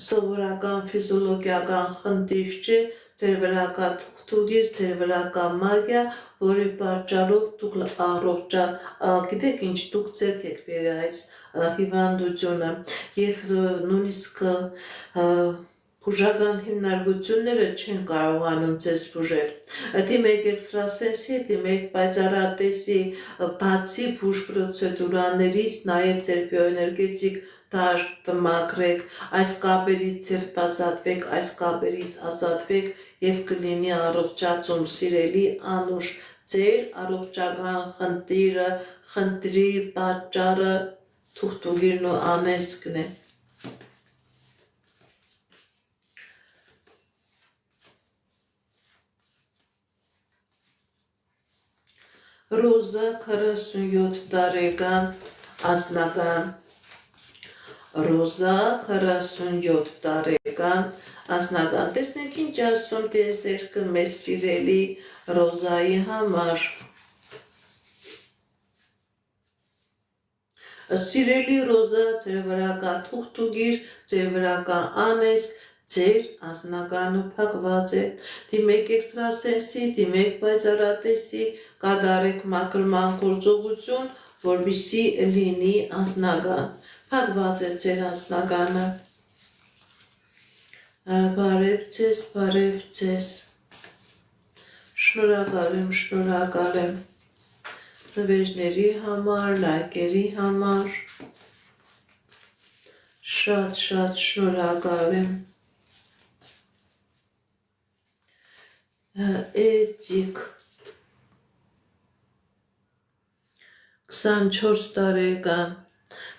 [SPEAKER 1] սովորական ֆիզիոլոգիական խնդիր չէ, ձեր վրա կա թուղթուգիր ձեր վրա կա մագիա, որի պատճառով դուք առողջա, գիտեք ինչ, դուք ձեռք եք բերել այս հիվանդությունը եւ նույնիսկ բուժական հիմնարկությունները չեն կարողանում ձեզ բուժել։ Դիմեք էքստրասենսի, դիմեք պայծառատեսի, բացի բուժ պրոցեդուրաներից նաև ձեր բիոէներգետիկ դաշտ մաքրեք, այս կապերից ձերբազատվեք, այս կապերից ազատվեք եւ կլինի առողջացում, սիրելի անուշ, ձեր առողջական խնդրի պատճառը թուղթուգիրն ու անեծքն է։ Ռոզա 47 տարեկան անձնական Ռոզա 47 տարեկան անձնական տեսնենք ինչ ասում տիեզերքը մեր սիրելի Ռոզայի համար Սիրելի Ռոզա ձեր վրա կա թուղթուգիր ձեր վրա կա անեծք ձեր անձնականը փակված է դիմեք էքստրասենսի դիմեք պայծառատեսի կատարեք մաքրման գործողություն որպեսզի լինի անձնական փակված է ձեր անձնականը բարև ձեզ շնորհակալ եմ նվերների համար լայքերի համար շատ շնորհակալ եմ Էդիկ 24 տարեկան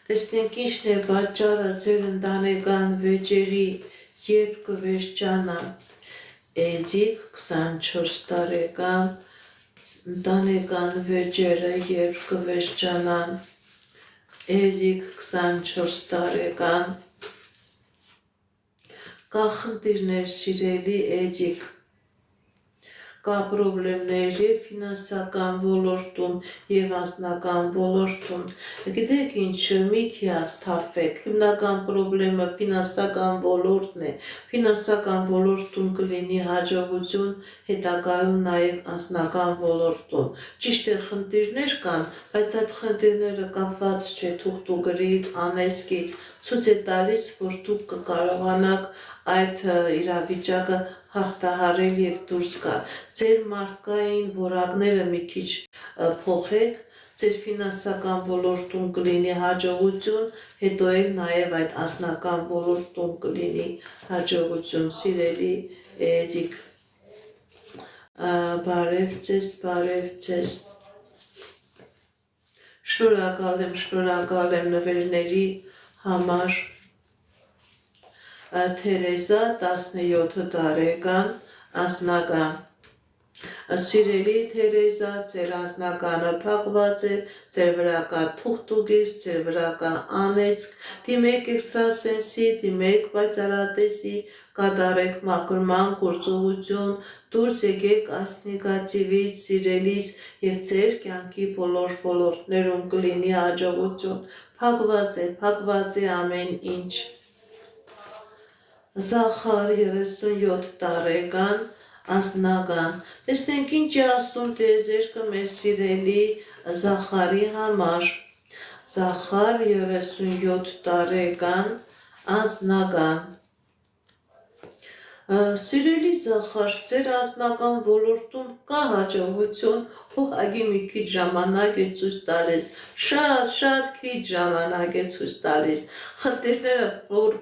[SPEAKER 1] տեսնենք ինչն է պատճառը ձեր ընտանեկան վեճերի երբ կվերջանա Էդիկ 24 տարեկան ընտանեկան վեճերը երբ կվերջանան Էդիկ 24 տարեկան կա խնդիրներ սիրելի Էդիկ կա պրոբլեմներ եւ ֆինանսական ոլորտում եւ անձնական ոլորտում գիտեք ինչ մի հիասթափվեք հիմնական պրոբլեմը ֆինանսական ոլորտն է ֆինանսական ոլորտում կլինի հաջողություն հետագայում նաեւ անձնական ոլորտում ճիշտ է խնդիրներ կան բայց այդ խնդիրները կապված չէ թուղթուգրից անեծքից ցույց է տալիս որ դուք կկարողանաք այդ իրավիճակը հաղթահարել եւ դուրս գալ ձեր մարդկային որակները մի քիչ փոխեք ձեր ֆինանսական ոլորտում կլինի հաջողություն հետո էլ նաեւ այդ անձնական ոլորտում կլինի հաջողություն սիրելի Էդիկ բարև ձեզ շնորհակալ եմ նվերների համար Թերեզա 17 տարեկան անձնական Սիրելի Թերեզա, ձեր անձնականը փակված է, ձեր վրա կա թուղթուգիր, ձեր վրա կա անեծք, դիմեք էքստրասենսի, դիմեք պայծառատեսի, կատարեք մաքրման գործողություն, դուրս եկեք այս նեգատիվից, սիրելիս եւ ձեր կյանքի բոլոր ոլորտներում կլինի հաջողություն, փակված է ամեն ինչ Զախար 37 տարեկան անձնական տեսնենք ինչ է ասում տիեզերքը մեր սիրելի Զախարի համար Զախար 37 տարեկան անձնական Սիրելի Զախար, ձեր անձնական ոլորտում կա հաջողություն, ուղղակի մի քիչ ժամանակ է ցույց տալիս, շատ քիչ ժամանակ է ցույց տալիս։ Խնդիրները,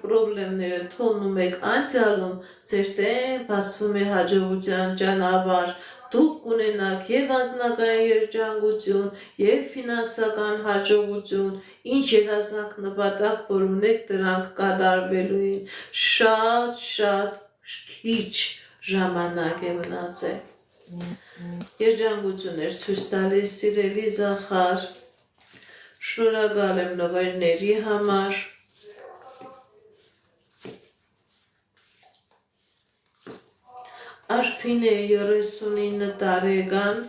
[SPEAKER 1] պրոբլեմները թողնում եք անցյալում, ձեր դեմ բացվում է հաջողության ճանապարհ, դուք կունենաք եւ անձնական երջանկություն, եւ ֆինանսական հաջողություն, ինչ երազանք նպատակ, որ ունեք, դրանք կատարվելու են։ Շատ քիչ ժամանակ է մնացել։ Երջանկություններ ցույց տալիս սիրելի Զախար։ Շնորհակալ եմ նվերների համար։ Արփինե 39 տարեկան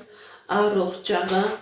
[SPEAKER 1] առողջական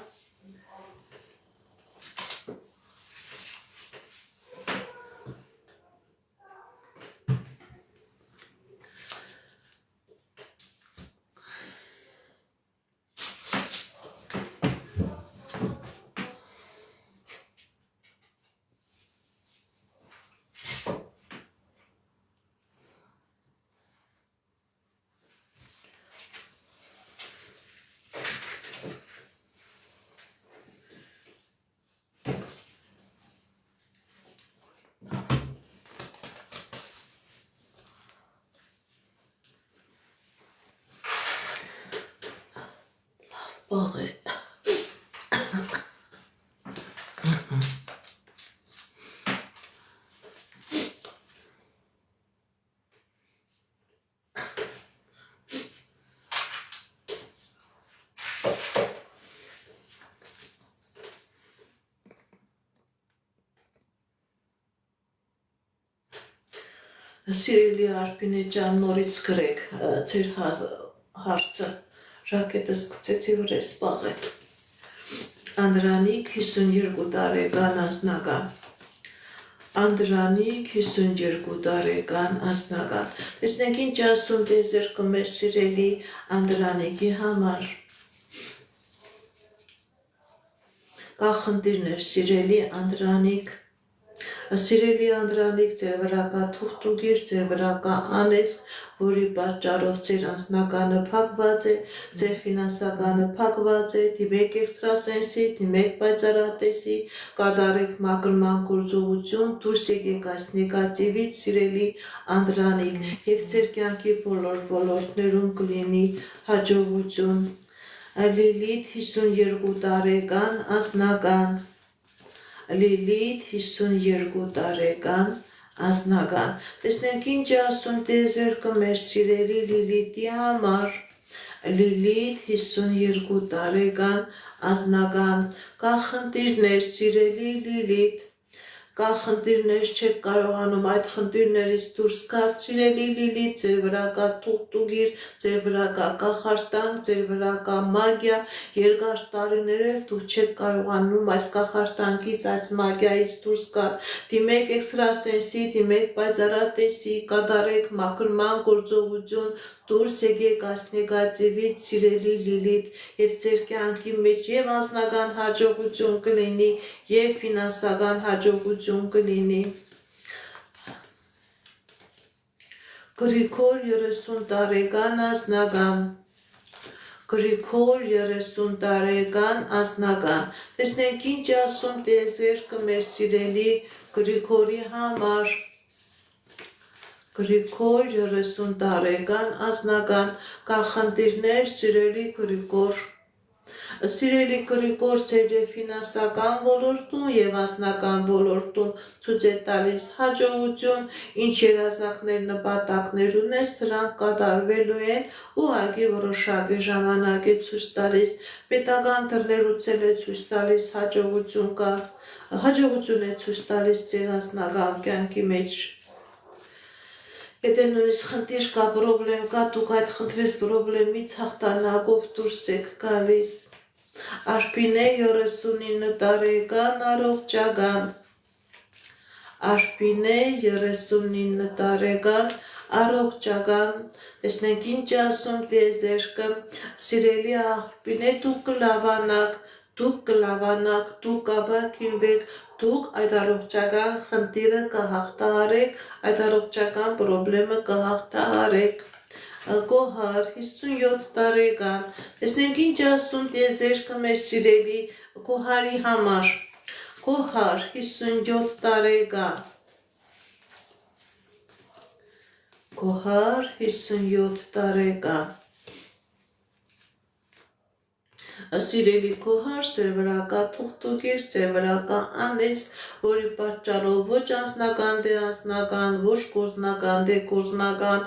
[SPEAKER 1] Պաղ է։ Սիրելի Արփինե ջան, նորից գրեք ձեր հարցը, ժակետը սկսեցի որ ես պաղ է։ Անդրանիկ 52 տարեկան անձնական։ Անդրանիկ 52 տարեկան անձնական։ Տեսնենք ինչ ասում դեզերքը մեր սիրելի Անդրանիկի համար։ Կա խնդիրներ, սիրելի Անդրանիկ։ Սիրելի Անդրանիկ, ձեր վրա կա թուղթուգիր, ձեր վրա կա անեծք, որի պատճառով ձեր անձնականը փակված է, ձեր ֆինանսականը փակված է, դիմեք էքստրասենսի, դիմեք պայծառատեսի, կատարեք մաքրման գործողություն, դուրս եկեք այս նեգատիվից, սիրելի Անդրանիկ, եւ ձեր կյանքի բոլոր ոլորտներում կլինի հաջողություն։ Լիլիթ 52 տարեկան անձնական։ Լիլիթ 52 տարեկան անձնական։ Տեսնենք ինչ ասում դեզերքը մեր սիրելի Լիլիթի համար։ Լիլիթ 52 տարեկան անձնական։ Կա խնդիրներ, սիրելի Լիլիթ։ Կա խնդիրներ, չեք կարողանում այդ խնդիրներից դուրս գալ, սիրելի Լիլիթ, ձեր վրա կա թուղթուգիր, ձեր վրա կա կախարդանք, ձեր վրա կա մագիա, երկար տարիներով դուք չեք կարողանում այս կախարդանքից, այս մագիայից դուրս գալ, դիմեք էքստրասենսի, դիմեք պայծառատեսի, կատարեք մաքրման գործողություն, դուրս եկեք այս նեգատիվից, սիրելի Լիլիթ, եւ ձեր կյանքի մեջ եւ անձնական հաջողություն կլինի, եւ ֆինանսական հաջողություն կլինի։ Գրիգոր 30 տարեկան անձնական։ Գրիգոր 30 տարեկան անձնական։ Տեսնենք ինչ ասում դեզերքը մեր սիրելի Գրիգորի համար։ Գրիգոր 30 տարեկան անձնական։ Կա խնդիրներ, սիրելի Գրիգոր։ Սիրելի Գրիգոր, ձեր ֆինանսական ոլորտում եւ անձնական ոլորտում ցույց է տալիս հաջողություն, ինչ երազանքներ, նպատակներ ունես, սրանք կատարվելու են, ուղղակի որոշակի ժամանակ է ցույց տալիս, պետական դռներուց է ցույց տալիս հաջողություն կա, հաջողություն է ցույց տալիս ձեր անձնական կյանքի մեջ։ Եթե նույնիսկ խնդիր կա, պրոբլեմ կա, դուք այդ խնդրից պրոբլեմից հաղթանակով դուրս եք գալիս։ Արփինե 39 տարեկան առողջական։ Արփինե 39 տարեկան առողջական։ Տեսնենք ինչ ասում դեզերքը, սիրելի Արփինե, դուք կլավանաք, դուք կապակինվեք, դուք այդ առողջական խնդիրը կհաղթահարեք, այդ առողջական պրոբլեմը կհաղթահարեք։ Գոհար 57 տարեկան։ Տեսնենք ինչ ասում դեզերքը մեր սիրելի Գոհարի համար։ Գոհար 57 տարեկան։ Գոհար 57 տարեկան։ Սիրելի Գոհար, ձեր վրա կա թուղթուգիր, ձեր վրա կա անեծք, որի պատճառով ոչ անձնական դե անձնական, ոչ գործնական դե գործնական,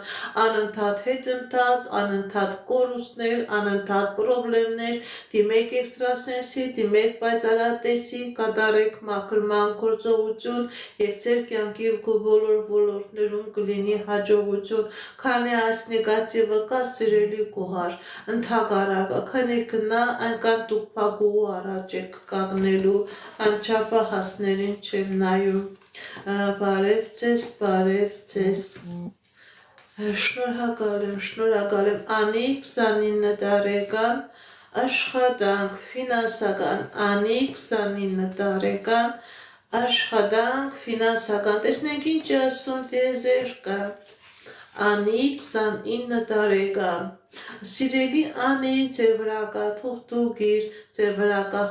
[SPEAKER 1] անընդհատ հետընթաց, անընդհատ կորուստներ, անընդհատ պրոբլեմներ, դիմեք էքստրասենսի, դիմեք պայծառատեսի, կատարեք մաքրման գործողություն եւ ձեր կյանքի բոլոր ոլորտներում կլինի հաջողություն, քանի այս նեգատիվը կա, սիրելի Գոհար, ընդհակառակը, քանի գնա այնքան դուք փակուղու առաջ եք կանգնելու, անչափը հասներին չեմ նայում։ Բարև ձեզ։ Շնորհակալ եմ, Անի 29 տարեկան, աշխատանք, ֆինանսական, Անի 29 տարեկան, աշխատանք, ֆինանսական, տեսնենք ինչ ասում դեզերքը, Անի 29 տարեկան Սիրելի Անի, ձեր վրա կա թուղթուգիր, ձեր վրա կա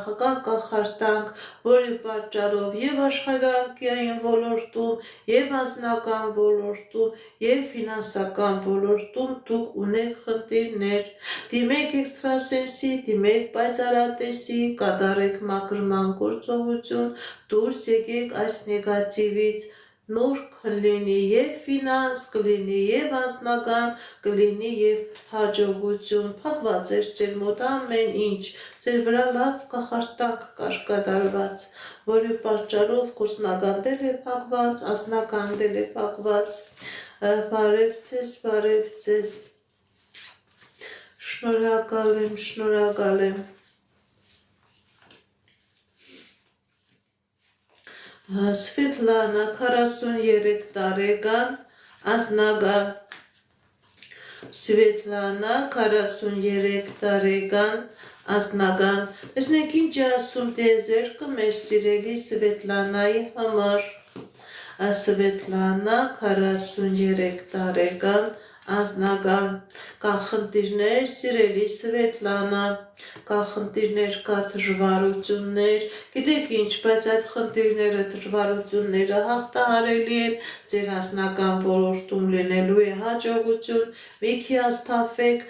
[SPEAKER 1] կախարդանք, որի պատճառով եւ աշխարհակային ոլորտում, եւ անձնական ոլորտում, եւ ֆինանսական ոլորտում դուք ունեք խնդիրներ։ Դիմեք էքստրասենսի, դիմեք պայծառատեսի, կատարեք մաքրման գործողություն, դուրս եկեք այս նեգատիվից։ Նոր կլինի եւ ֆինանս, կլինի եւ անձնական, կլինի եւ հաջողություն, փակված էր ձեր մոտ ամեն ինչ, ձեր վրա լավ կախարդանք կար կատարված, որի պատճառով գործնական դել է փակված, անձնական դել է փակված, բարև ձեզ, շնորհակալ եմ, Սվետլանա 43 տարեկան անձնական Սվետլանա 43 տարեկան անձնական Տեսնենք ինչ ասում տեզերքը մեր սիրելի Սվետլանայի համար Սվետլանա 43 տարեկան անձնական կա խնդիրներ, սիրելի Սվետլանա, կա խնդիրներ, կա դժվարություններ, գիտեք ինչ, բայց այդ խնդիրները, դժվարությունները հաղթահարելի են, ձեր անձնական ոլորտում լինելու է հաջողություն, մի հիասթափեք,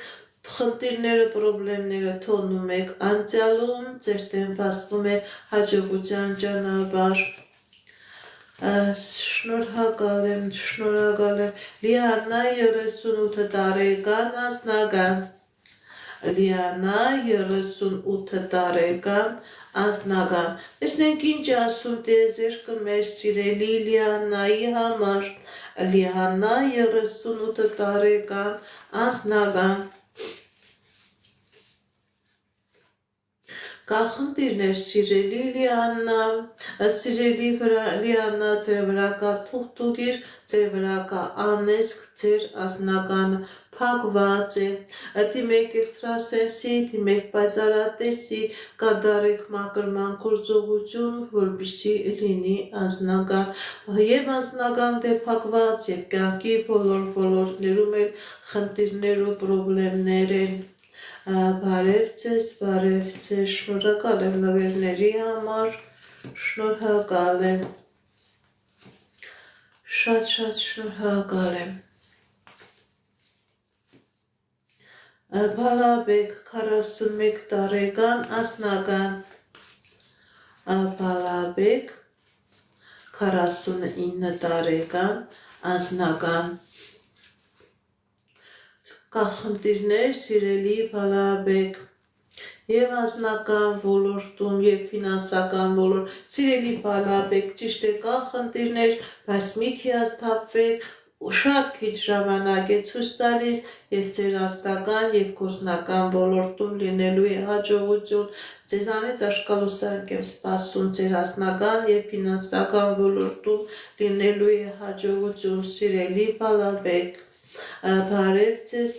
[SPEAKER 1] խնդիրները, պրոբլեմները թողնում եք անցյալում, ձեր դեմ բացվում է հաջողության ճանապարհ։ Շնորհակալ եմ, Լիանա 38 տարեկան անձնական, Լիանա 38 տարեկան անձնական, տեսնենք ինչ ասում տեզերքը մեր սիրելի Լիանայի համար, Լիանա 38 տարեկան անձնական, կա խնդիրներ սիրելի Լիանա, սիրելի Լիանա, ձեր վրա կա թուղթուգիր, ձեր վրա կա անեզք, ձեր անձնականը փակված է, դիմեք էքստրասենսի, դիմեք պայծառատեսի, կատարեք մաքրման գործողություն, որպեսզի լինի անձնական եւ անձնական դե փակված եւ կյանքի բոլոր ոլորտներում էլ խնդիրներ ու պրոբլեմներ են։ Բարև ձեզ, շնորհակալ եմ նվերների համար, շնորհակալ եմ, շատ շնորհակալ եմ։ Բալաբեկ 41 տարեկան անձնական, Բալաբեկ 49 տարեկան անձնական, կա խնդիրներ սիրելի Բալաբեկ եւ անձնական ոլորտում եւ ֆինանսական ոլորտ, սիրելի Բալաբեկ, ճիշտ է կա խնդիրներ, բայց մի հիասթափվեք, շատ քիչ ժամանակ է ցույց տալիս եւ ձեր անձնական եւ գործնական ոլորտում լինելու է հաջողություն, ձեզանից աշկալոսանք եմ սպասում ձեր անձնական եւ ֆինանսական ոլորտում լինելու է հաջողություն, սիրելի Բալաբեկ, բարև ձեզ,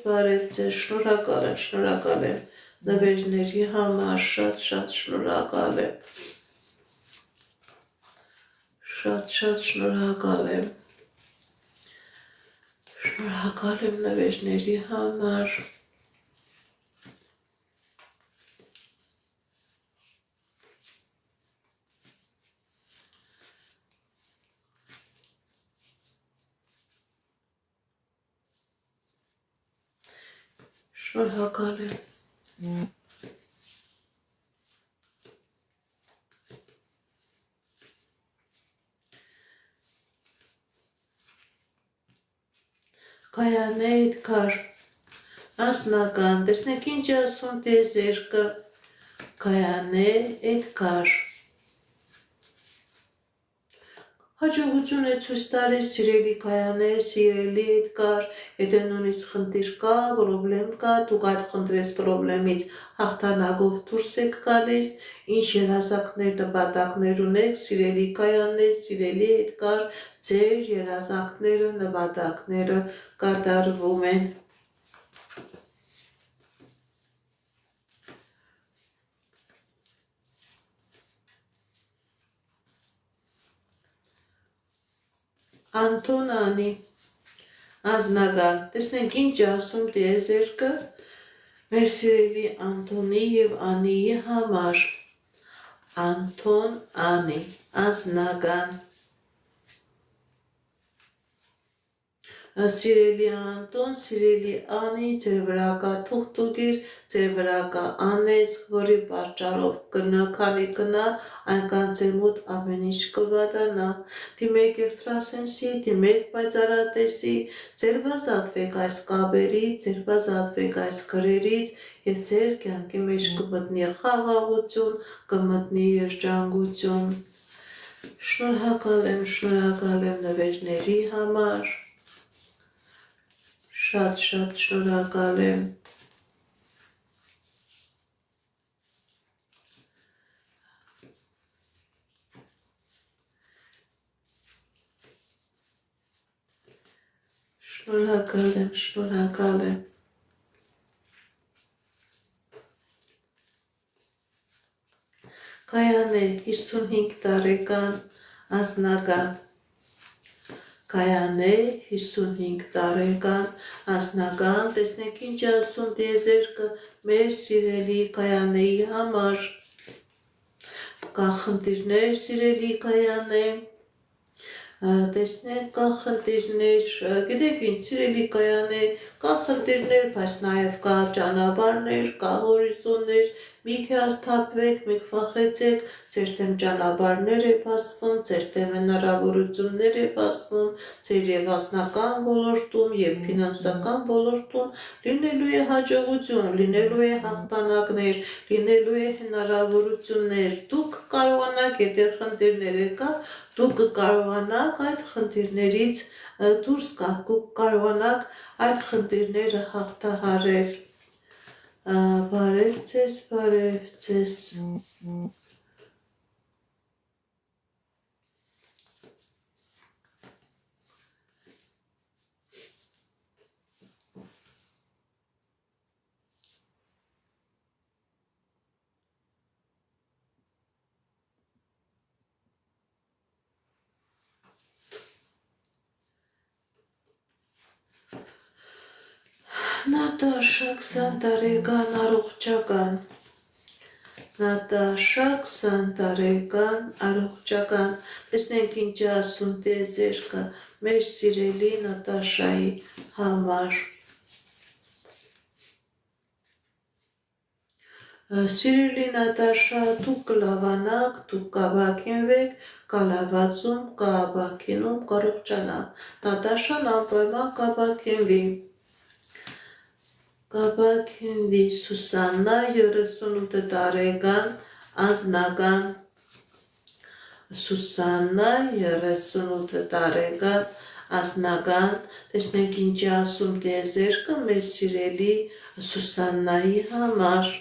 [SPEAKER 1] շնորհակալ եմ նվերների համար, շատ շնորհակալ եմ, շատ շնորհակալ եմ նվերների համար, շնորհակալ եմ։ Կայանե Էդգար, անձնական, տեսնեք ինչ ասում տեզերքը, Կայանե Էդգար, հաջողություն է ցույց տալիս սիրելի Կայանե, սիրելի Էդգար, եթե նույնիսկ խնդիր կա, պրոբլեմ կա, դուք այդ խնդրից պրոբլեմից հաղթանակով դուրս եք գալիս, ինչ երազանքներ, նպատակներ ունեք, սիրելի Կայանե, սիրելի Էդգար, ձեր երազանքները, նպատակները կատարվում են։ Անտոնանի անձնական, տեսնենք ինչ ասում տիեզերքը մեր սիրելի Անտոնի և Անիի համար, Անտոն, Անի, անձնական, սիրելի Անտոն, սիրելի Անի, ձեր վրա կա թուղթուգիր, ձեր վրա կա անեզք, որի պատճառով քանի կնա, այնքան ձեր մոտ ամեն ինչ կվարանա, դիմեք էքստրասենսի, դիմեք պայծառատեսի, ձեր բազատվեք այս կաբերից, ձեր բազատվեք այս գրերից և ձեր կյանքի մեջ կմտնի խաղաղություն, կմտնի երջանկություն։ Շնորհակալ եմ նվերների համար, շատ շնորհակալ եմ։ Շնորհակալ եմ։ Կայանե 55 տարեկան անձնական, Կայանե 55 տարեկան անձնական, տեսնեք ինչ ասում տիեզերքը մեր սիրելի Կայանեի համար, կա խնդիրներ սիրելի Կայանե, տեսնենք կա խնդիրներ, գիտեք ինչ սիրելի Կայանե, կա խնդիրներ, բայց նաև կա ճանապարհներ, կա հորիզոններ, մի հիասթափվեք, մի վախեցեք, ձեր դեմ ճանապարհներ է բացվում, ձեր դեմ հնարավորություններ է բացվում, ձեր եւ անձնական ոլորտում եւ ֆինանսական ոլորտում լինելու է հաջողություն, լինելու է հաղթանակներ, լինելու է հնարավորություններ, դուք կարողանաք եթե խնդիրները կա, դուք կարողանաք այդ խնդիրներից դուրս գալ, դուք կարողանաք այդ խնդիրները հաղթահարել։ Բարև ձեզ։ Նատաշա 20 տարեկան առողջական, Նատաշա 20 տարեկան առողջական, տեսնենք ինչ ասում տիեզերքը մեր սիրելի Նատաշայի համար, սիրելի Նատաշա, դուք կլավանաք, դուք կավակինվեք, կալավացում, կավակինում, կառողջանա, Նատաշան անպայման կավակինվի, Կավակինվի, Սուսաննա 38 տարեկան անձնական, Սուսաննա 38 տարեկան անձնական, տեսնենք ինչ ասում տիեզերքը մեր սիրելի Սուսաննայի համար,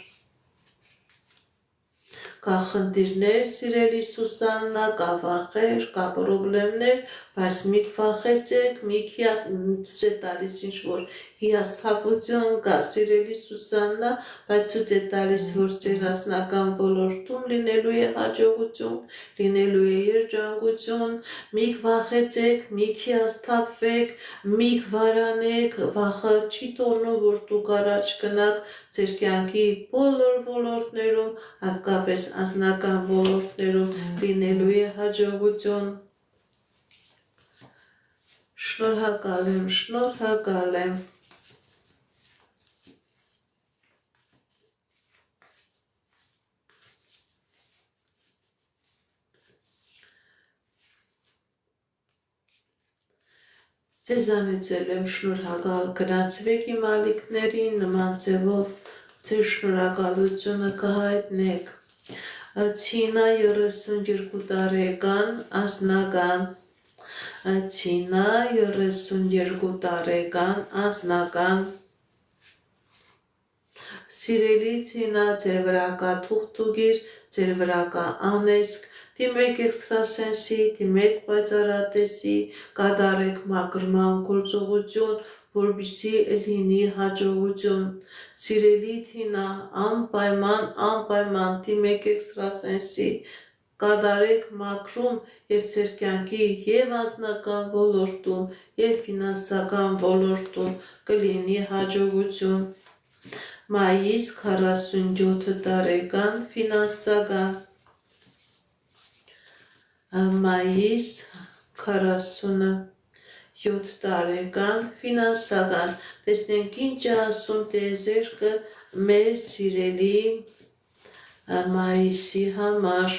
[SPEAKER 1] կա խնդիրներ սիրելի Սուսաննա, կա վախեր, կա պրոբլեմներ, բայց մի վախեցեք, մի ցույց է տալիս ինչ որ հիասթափություն կա սիրելի Սուսաննա, բայց ցույց է տալիս որ ձեր անձնական ոլորտում լինելու է հաջողություն, լինելու է երջանկություն, մի վախեցեք, մի հիասթափվեք, մի վարանեք, վախը չի թողնում որ դուք առաջ գնաք ձեր կյանքի բոլոր ոլորտներում, հատկապես անձնական ոլորտներում լինելու է հաջողություն։ Շնորհակալ եմ։ Ձեզանից եմ շնորհակալ, գնացվեք իմ ալիքներին նման ձևով ձեր շնորհակալությունը կհայտնեք։ Ցինա 32 տարեկան անձնական, Ցինա 32 տարեկան անձնական, սիրելի Ցինա, ձեր վրա կա թուղթուգիր, ձեր վրա կա անեզք, դիմեք էքստրասենսի, դիմեք պայծառատեսի, կատարեք մաքրման գործողություն, որպեսզի լինի հաջողություն։ Սիրելի Թինա, անպայման դիմեք էքստրասենսի, կատարեք մաքրում և ձեր կյանքի և անձնական ոլորտում և ֆինանսական ոլորտում կլինի հաջողություն։ Մայիս 47 տարեկան ֆինանսական Մայիս 47 տարեկան ֆինանսական տեսնենք ինչ է ասում տիեզերքը մեր սիրելի Մայիսի համար։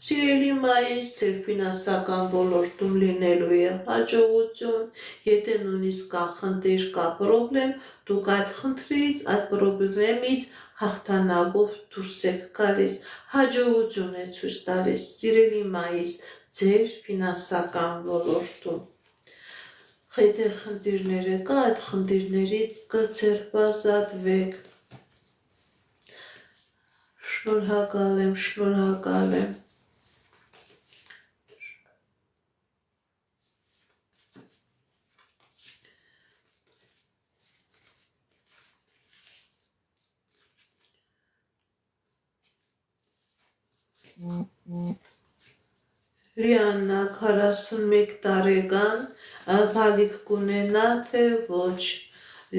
[SPEAKER 1] Սիրելի Մայիս, ձեր ֆինանսական ոլորտում լինելու է հաջողություն, եթե նույնիսկ կա խնդիր, կա պրոբլեմ, դուք այդ խնդրից, այդ պրոբլեմից հաղթանակով դուրս եք գալիս, հաջողություն է ցույց տալիս, սիրելի Մայիս, ձեր ֆինանսական ոլորտում։ Եթե խնդիրները կա, այդ խնդիրներից կձերբազատվեք։ Շնորհակալ եմ, շնորհակալ եմ։ Լիաննա 41 տարեկան բալիկ կունենա, թե ոչ։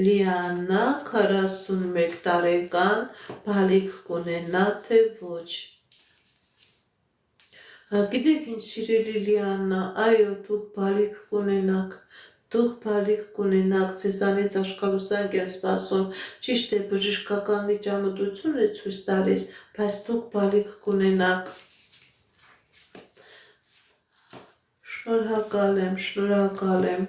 [SPEAKER 1] Լիաննա 41 տարեկան բալիկ կունենա, թե ոչ։ Գիտեք ինչ, սիրելի Լիաննա, այո, դուք բալիկ կունենաք, դուք բալիկ կունենաք, ձեզանից աշխալուսանք եմ սպասում, ճիշտ է բժշկական միջամտություն է ցույց տալիս, բայց դուք բալիկ կունենաք։ Շնորհակալ եմ, շնորհակալ եմ։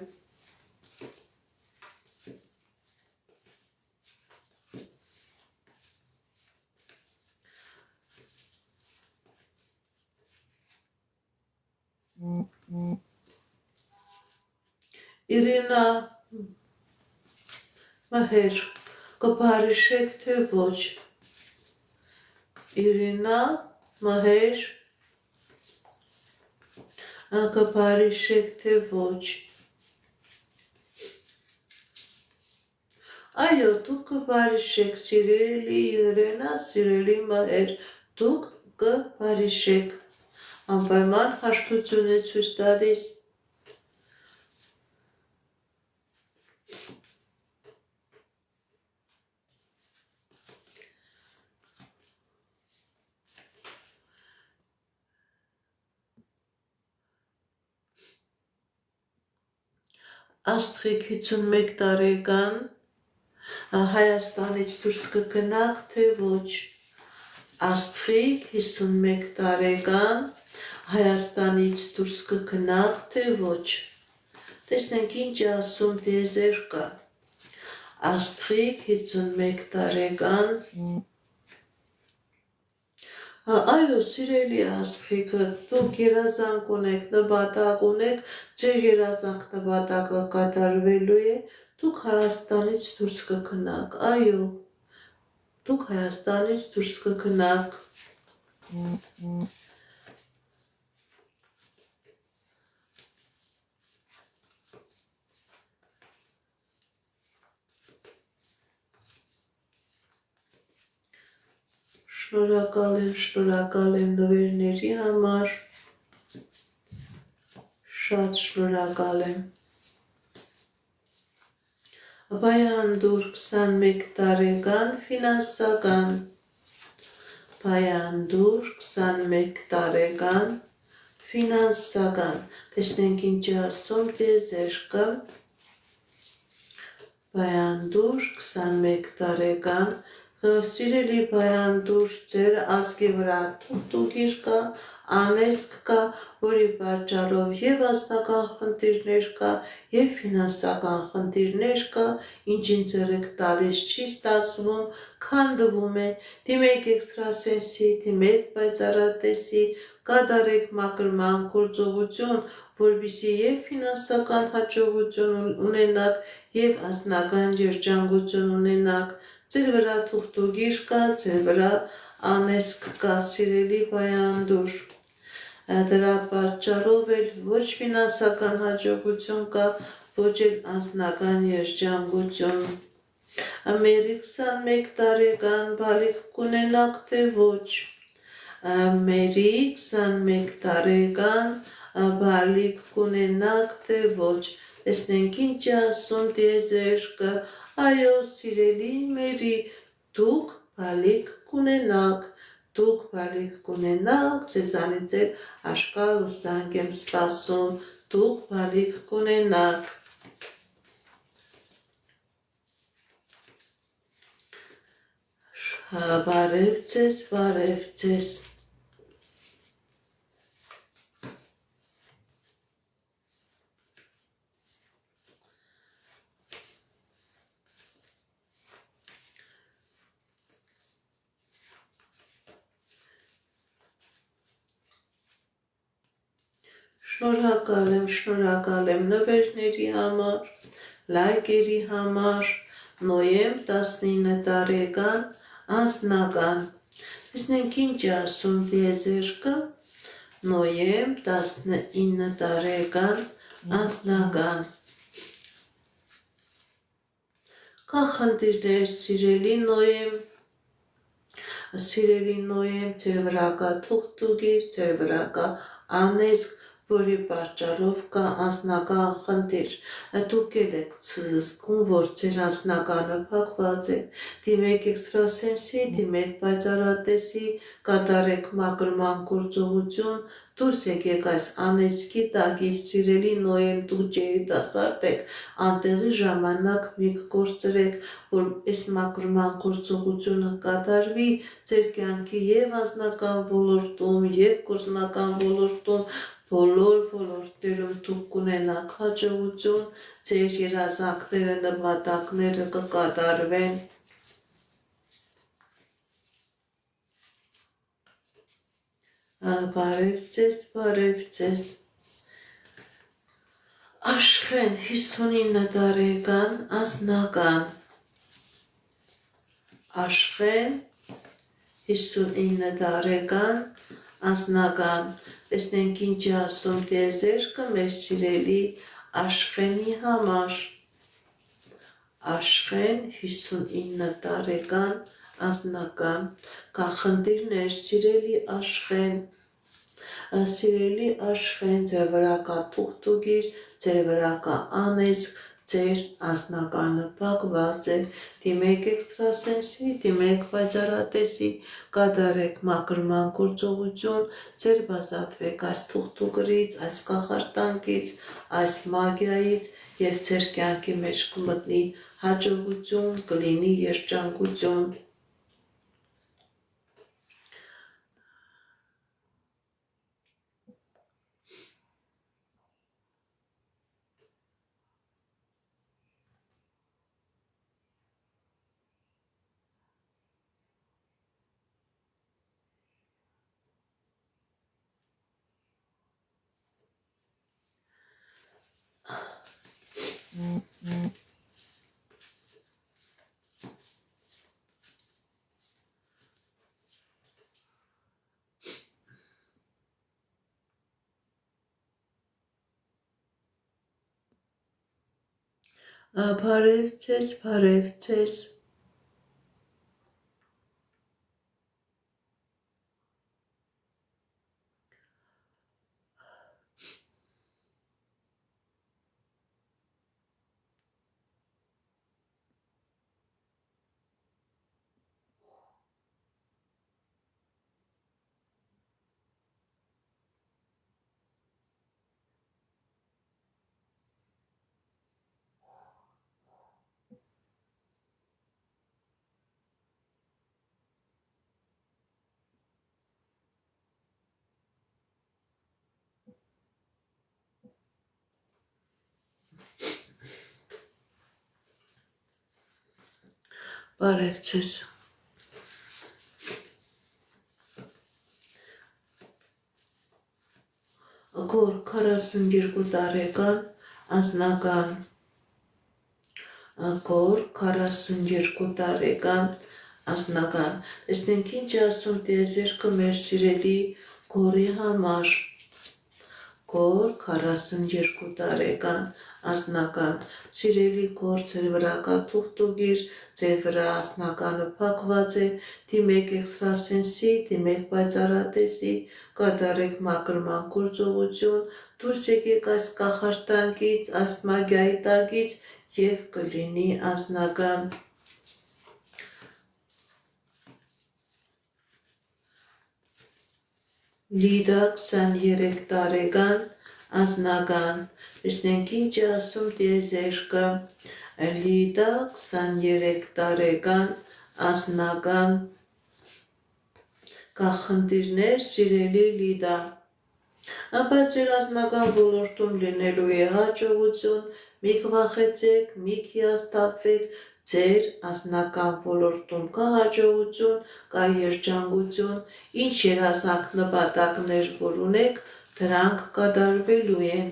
[SPEAKER 1] Իրինա Մհեր, կբարիշեք, թե ոչ։ Իրինա Մհեր, կբարիշեք, թե ոչ։ Այո, դուք կբարիշեք, սիրելի Իրինա, սիրելի Մհեր, դուք կբարիշեք։ Անպայման հաշտություն է ցույց տալիս։ Աստղիկ 51 տարեկան Հայաստանից դուրս կգնաք, թե ոչ։ Աստղիկ 51 տարեկան Հայաստանից դուրս կգնաք, թե ոչ։ Տեսնենք ինչ է ասում տիեզերքը։ Աստղիկ 51 տարեկան Այո, սիրելի աստղիկը, դուք երազանք ունեք, նպատակ ունեք, ձեր երազանք նպատակը կատարվելու է, դուք Հայաստանից դուրս կգնաք, այո, դուք Հայաստանից դուրս կգնաք։ Շնորհակալ եմ նվերների համար, շատ շնորհակալ եմ։ Բայանդուր 21 տարեկան ֆինանսական Բայանդուր 21 տարեկան ֆինանսական տեսնենք ինչ է ասում տիեզերքը Բայանդուր 21 տարեկան Սիրելի Բայանդուր, ձեր ազգի վրա թուղթուղիր կա, անեզք կա, որի պատճառով և անձնական խնդիրներ կա, և ֆինանսական խնդիրներ կա, ինչին ձեռ եք տալիս չի ստացվում, քանդվում է, դիմեք էքստրասենսի, դիմեք պայծառատեսի, կատարեք մաքրման գործողություն, որպեսզի և ֆինանսական հաջողություն ունենաք, և անձնական երջանկություն ունենաք, ձեր վրա թուղթուղիր կա, ձեր վրա անեզք կա, սիրելի Բայանդուր։ Դրա պատճառով էլ ոչ ֆինանսական հաջողություն կա, ոչ էլ անձնական երջանկություն։ Ամերի 21 տարեկան բալիկ կունենաք, թե ոչ։ Մերի 21 տարեկան բալիկ կունենաք, թե ոչ։ Տեսնենք ինչ է ասում տիեզերքը, այո սիրելի մերի, դուք բալիկ կունենաք, ձեզանից էլ աշկալ ու սանկ եմ սպասում, դուք բալիկ կունենաք։ Բարև ձեզ։ Շնորհակալ եմ նվերների համար, լայքերի համար, նոյեմբր 19 տարեկան անձնական։ Տեսնենք ինչ է ասում տիեզերքը, նոյեմբր 19 տարեկան անձնական։ Կա խնդիրներ սիրելի նոյեմբր, ձեր վրա կա թուղթուգիր, ձեր վրա կա անեզք, որի պատճառով կա անձնական խնդիր, դուք էլ եք զգում, որ ձեր անձնականը փակված է, դիմեք էքստրասենսի, դիմեք պայծառատեսի, կատարեք մաքրման գործողություն, դուրս եկեք այս անեզքի տակից, սիրելի նոյեմբր, դուք երիտասարդ եք, անտեղի ժամանակ մի կորցրեք, որ այս մաքրման գործողությունը կատարվի ձեր կյանքի եւ անձնական ոլորտում, եւ գործնական ոլորտում, բոլոր ոլորտներում դուք կունենաք հաջողություն, ձեր երազանքները, նպատակները կկատարվեն։ Բարև ձեզ։ Աշխեն 59 տարեկան անձնական։ Աշխեն 59 տարեկան անձնական։ Տեսնենք ինչ է ասում տիեզերքը մեր սիրելի Աշխենի համար։ Աշխեն 59 տարեկան անձնական։ Կա խնդիրներ սիրելի Աշխեն։ Սիրելի Աշխեն, ձեր վրա կա թուղթուգիր, ձեր վրա կա անեզք, ձեր անձնականը փակված է, դիմեք էքստրասենսի, դիմեք պայծառատեսի, կատարեք մաքրման գործողություն, ձեր բազատվեք այս թուղթուգրից, այս կախարդանքից, այս մագիայից եւ ձեր կյանքի մեջ կմտնի հաջողություն, կլինի երջանկություն։ Բարև ձեզ։ Բարև ձեզ։ Գոր 42 տարեկան անձնական։ Գոր 42 տարեկան անձնական։ Տեսնենք ինչ է ասում տիեզերքը մեր սիրելի գորի համար։ Գոր 42 տարեկան անձնական սիրելի գործ ձեր վրա կա թուղթուգիր, ձեր վրա անձնականը փակված է, դիմեք էքստրասենսի, դիմեք պայծառատեսի, կատարեք մաքրման գործողություն, դուրս եկեք այս կախարդանքից, այս մագիայի տակից եւ կլինի անձնական Լիդա 23 տարեկան անձնական տեսնենք ինչ է ասում տիեզերքը Լիդա 23 տարեկան անձնական կախնդիրներ սիրելի Լիդա ապա ձեր անձնական ոլորտում լինելու է հաջողություն մի կվախեցեք մի հիասթափվեք ձեր անձնական ոլորտում կա հաջողություն, կա երջանկություն, ինչ երազանք նպատակներ որ ունեք, դրանք կատարվելու են։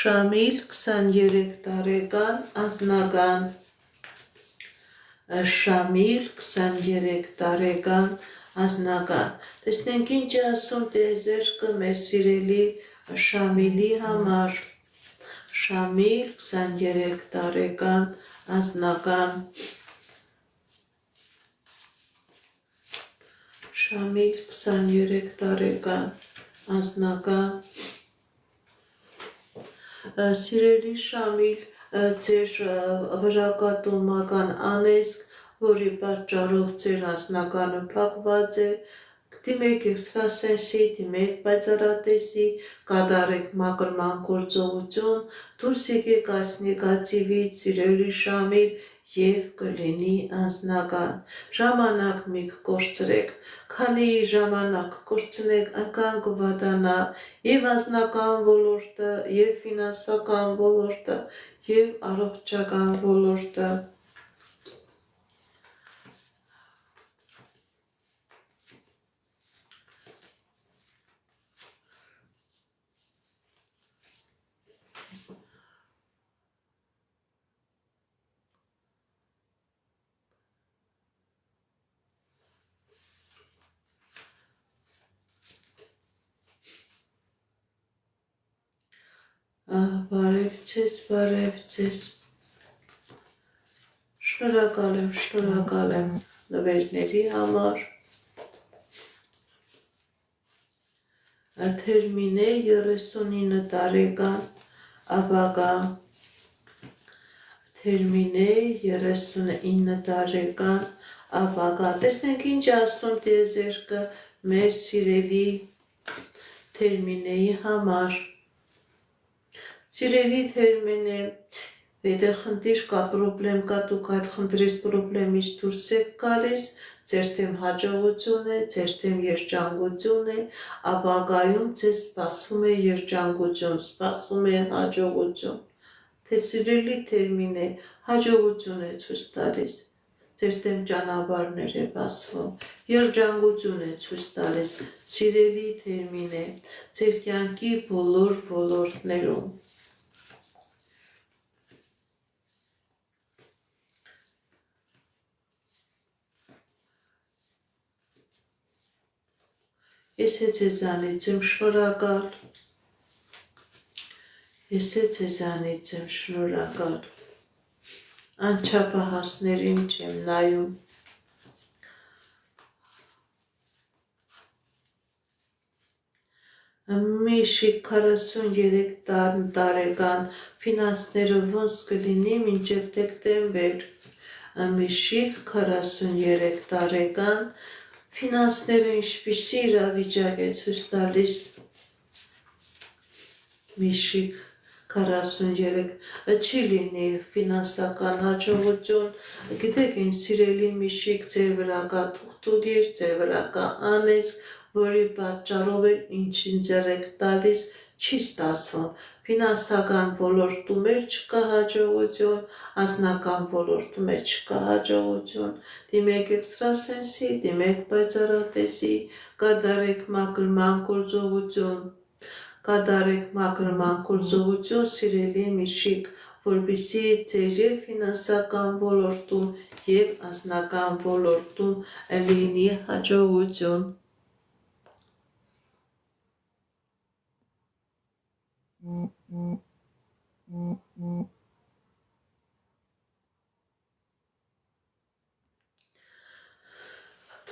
[SPEAKER 1] Շամիլ 23 տարեկան անձնական Շամիլ 23 տարեկան անձնական տեսնենք ինչ է ասում տիեզերքը մեր սիրելի Շամիլի համար Շամիլ 23 տարեկան անձնական Շամիլ 23 տարեկան անձնական Սիրելի Շամիլ, ձեր վրա կա տոմական անեզք, որի պատճառով ձեր անձնականը փակված է, դիմեք էքստրասենսի, դիմեք պայծառատեսի, կատարեք մաքրման գործողություն, դուրս եկեք այս նեգատիվից, սիրելի Շամիլ, եւ կլինի անձնական ժամանակ մի կորցրեք քանի ժամանակ կորցնեք այնքան կվատանա եւ անձնական ոլորտը եւ ֆինանսական ոլորտը եւ առողջական ոլորտը Բարև ձեզ, շնորհակալ եմ նվերների համար, թերմինե 39 տարեկան ապագա, թերմինե 39 տարեկան ապագա, տեսնենք ինչ ասում տիեզերքը մեր սիրելի թերմինեի համար, Սիրելի թերմինե, եթե խնդիր կա, պրոբլեմ կա, դուք այդ խնդրից պրոբլեմից դուրս եք գալիս, ձեր թեմ հաջողություն է, ձեր թեմ երջանկություն է, ապագայում ձեզ սպասում է երջանկություն, սպասում է հաջողություն։ Թե սիրելի թերմինե, հաջողություն է ցույց տալիս, ձեր թեմ ճանապարհներ է բացվում, երջանկություն է ցույց տալիս, սիրելի թերմինե, ձեր կյանքի բոլոր ոլորտներում։ Ես է ձեզանից եմ շնորհակալ, անչափահասներին չեմ նայում, Միշիկ 43 տարեկան ֆինանսները ոնց կլինի մինչև դեկտեմբեր, Միշիկ 43 տարեկան ֆինանսները ինչպիսի իրավիճակ է ցույց տալիս Միշիկ 43 չի լինի ֆինանսական հաջողություն, գիտեք ինչ սիրելի Միշիկ ձեր վրա կա թուղթուգիր, ձեր վրա կա անեզք, որի պատճառով էլ ինչին ձեռ եք տալիս չի ստացվում, ֆինանսական ոլորտում էլ չկա հաջողություն, անձնական ոլորտում էլ չկա հաջողություն, դիմեք էքստրասենսի, դիմեք պայծառատեսի, կատարեք մաքրման գործողություն, կատարեք մաքրման գործողություն, սիրելի միշիկ, որպեսզի ձեր և ֆինանսական ոլորտում և անձնական ոլորտում լինի հաջողություն։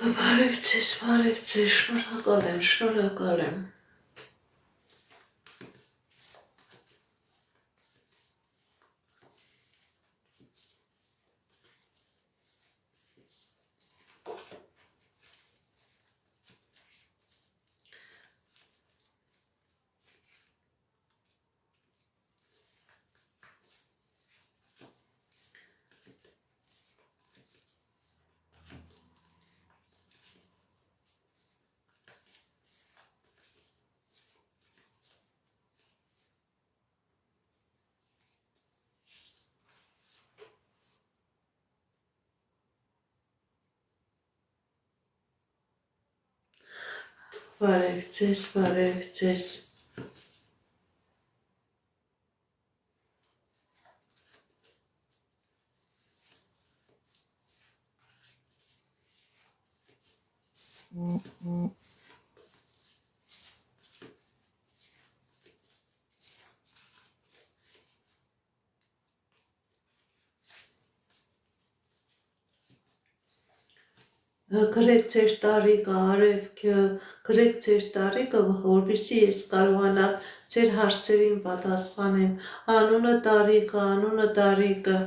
[SPEAKER 1] Բարև ձեզ, շնորհակալ եմ։ Բարև ձեզ։ Գրեք ձեր տարիքը, արևքը, գրեք ձեր տարիքը, որպեսզի ես կարողանամ ձեր հարցերին պատասխանեմ, անունը, տարիքը։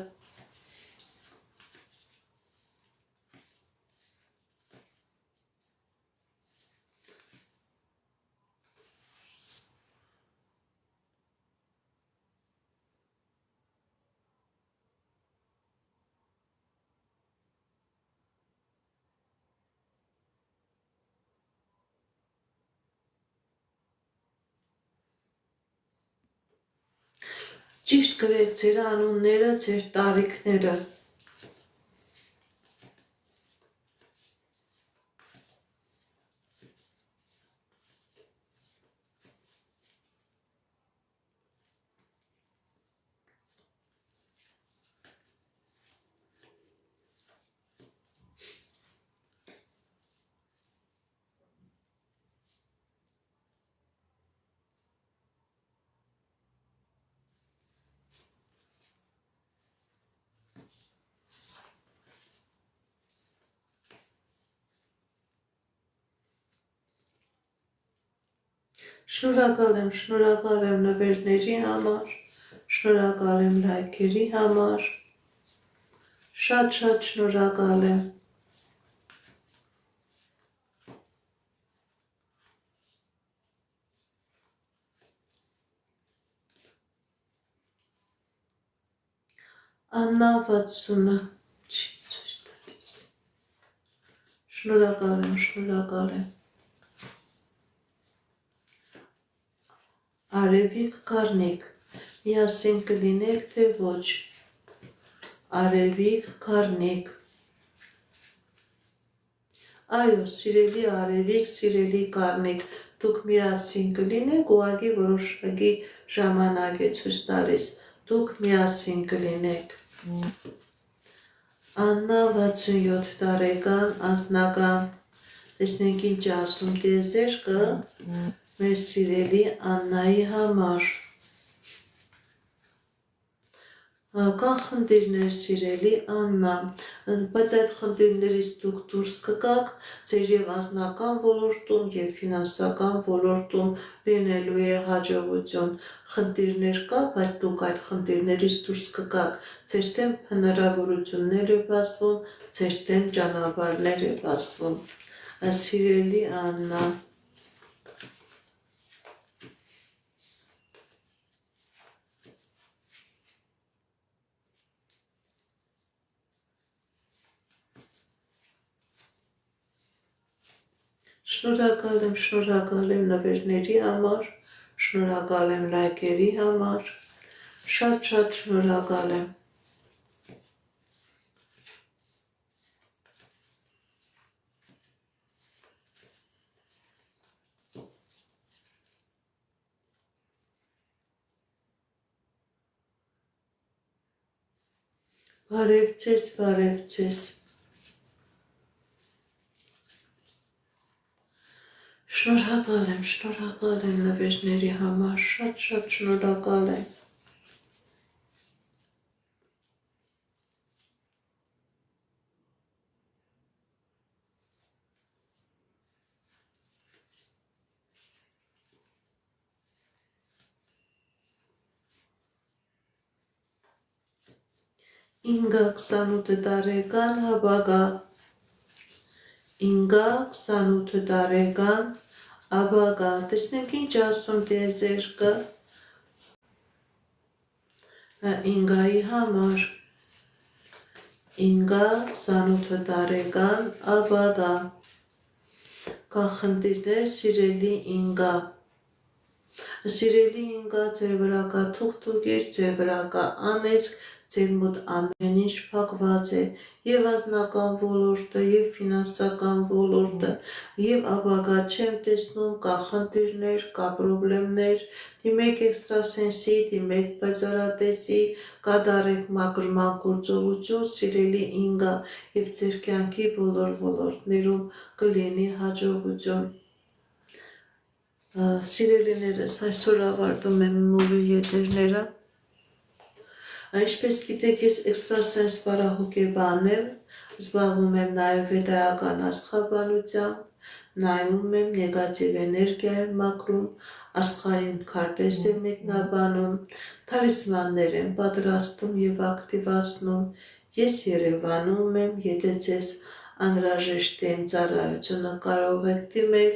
[SPEAKER 1] Ճիշտ գրեք ձեր անունները, ձեր տարիքները։ Շնորհակալ եմ նվերների համար, շնորհակալ եմ լայքերի համար, շատ շնորհակալ եմ։ Աննա 60-ը, չի ցույց տալիս։ Շնորհակալ եմ։ Արևիկ Կարնիկ, միասին կլինեք, թե ոչ։ Արևիկ Կարնիկ։ Այո, սիրելի Արևիկ, սիրելի Կարնիկ, դուք միասին կլինեք, ուղղակի որոշակի ժամանակ է ցույց տալիս, դուք միասին կլինեք։ Աննա 67 տարեկան, անձնական, տեսնենք ինչ ասում տիեզերքը մեր սիրելի Աննայի համար։ Կան խնդիրներ, սիրելի Աննա, բայց այդ խնդիրներից դուք դուրս կգաք, ձեր և անձնական ոլորտում և ֆինանսական ոլորտում լինելու է հաջողություն։ Խնդիրներ կա, բայց դուք այդ խնդիրներից դուրս կգաք, ձեր դեմ հնարավորություններ է բացվում, ձեր դեմ ճանապարհներ է բացվում։ Սիրելի Աննա, շնորհակալ եմ նվերների համար, շնորհակալ եմ լայքերի համար, շատ շնորհակալ եմ։ Բարև ձեզ։ Շնորհակալ եմ նվերների համար, շատ շնորհակալ եմ։ Ինգա 28 տարեկան հավագա, Ինգա 28 տարեկան Աբագա, տեսնենք ինչ ասում տիեզերքը Ինգայի համար, Ինգա 28 տարեկան Աբագա, կախնդիրներ սիրելի Ինգա, սիրելի Ինգա, ձեր վրա կա թուղթուկեր, ձեր վրա կա անեծք, ձեր մոտ ամեն ինչ փակված է, եւ անձնական ոլորտը, եւ ֆինանսական ոլորտը, եւ ապագա չեմ տեսնում, կա խնդիրներ, կա խնդիրներ, դիմեք էքստրասենսի, դիմեք պայծառատեսի, կատարեք մաքրման գործողություն, սիրելի Ինգա, եւ ձեր կյանքի բոլոր ոլորտներում կլինի հաջողություն։ Սիրելիներս, այսօր ավարտում եմ նորի եթերները։ Ինչպես գիտեք, ես էքստրասենս բարահոգեբան եմ, զբաղվում եմ նաև վեդայական աստղաբանությամբ, նայում եմ նեգատիվ էներգիա եմ մաքրում, աստղային քարտեզ եմ մեկնաբանում, թալիսմաններ եմ պատրաստում եւ ակտիվացնում։ Ես Երևանում եմ, եթե ձեզ անհրաժեշտ է իմ ծառայությունը կարող եք դիմել,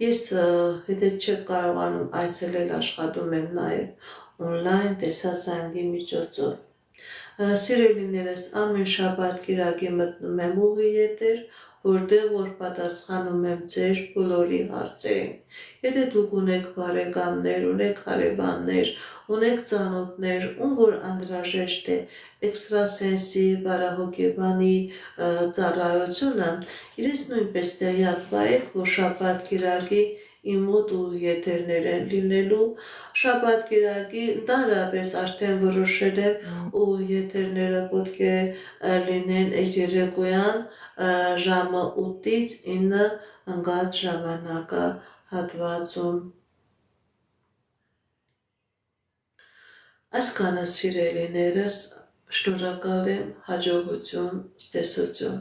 [SPEAKER 1] ես եթե չեք կարողանում այցելել, աշխատում եմ նաև օնլայն տեսասանգի միջոցով։ Սիրելիներս, ամեն շաբաթ կիրակի մտնում եմ ուղի եթեր, որտեղ որ պատասխանում եմ ձեր բոլորի հարցերին։ Եթե դուք ունեք բարեկամներ, ունեք հարևաններ, ունեք ծանոթներ, ում որ անհրաժեշտ է էքստրասենսի, բարահոգեբանի ծառայությունը, իրենց նույնպես տեղյակ պահեք, որ շաբաթ կիրակի իմ մոտ ու եթերներ են լինելու, շաբաթ կիրակի ընդհանրապես արդեն որոշել եմ ու եթերները պետք է լինեն երեկոյան ժամը 8-ից 9 ընկած ժամանակահատվածում։ Այսքանը սիրելիներս, շնորհակալ եմ, հաջողություն, ցտեսություն։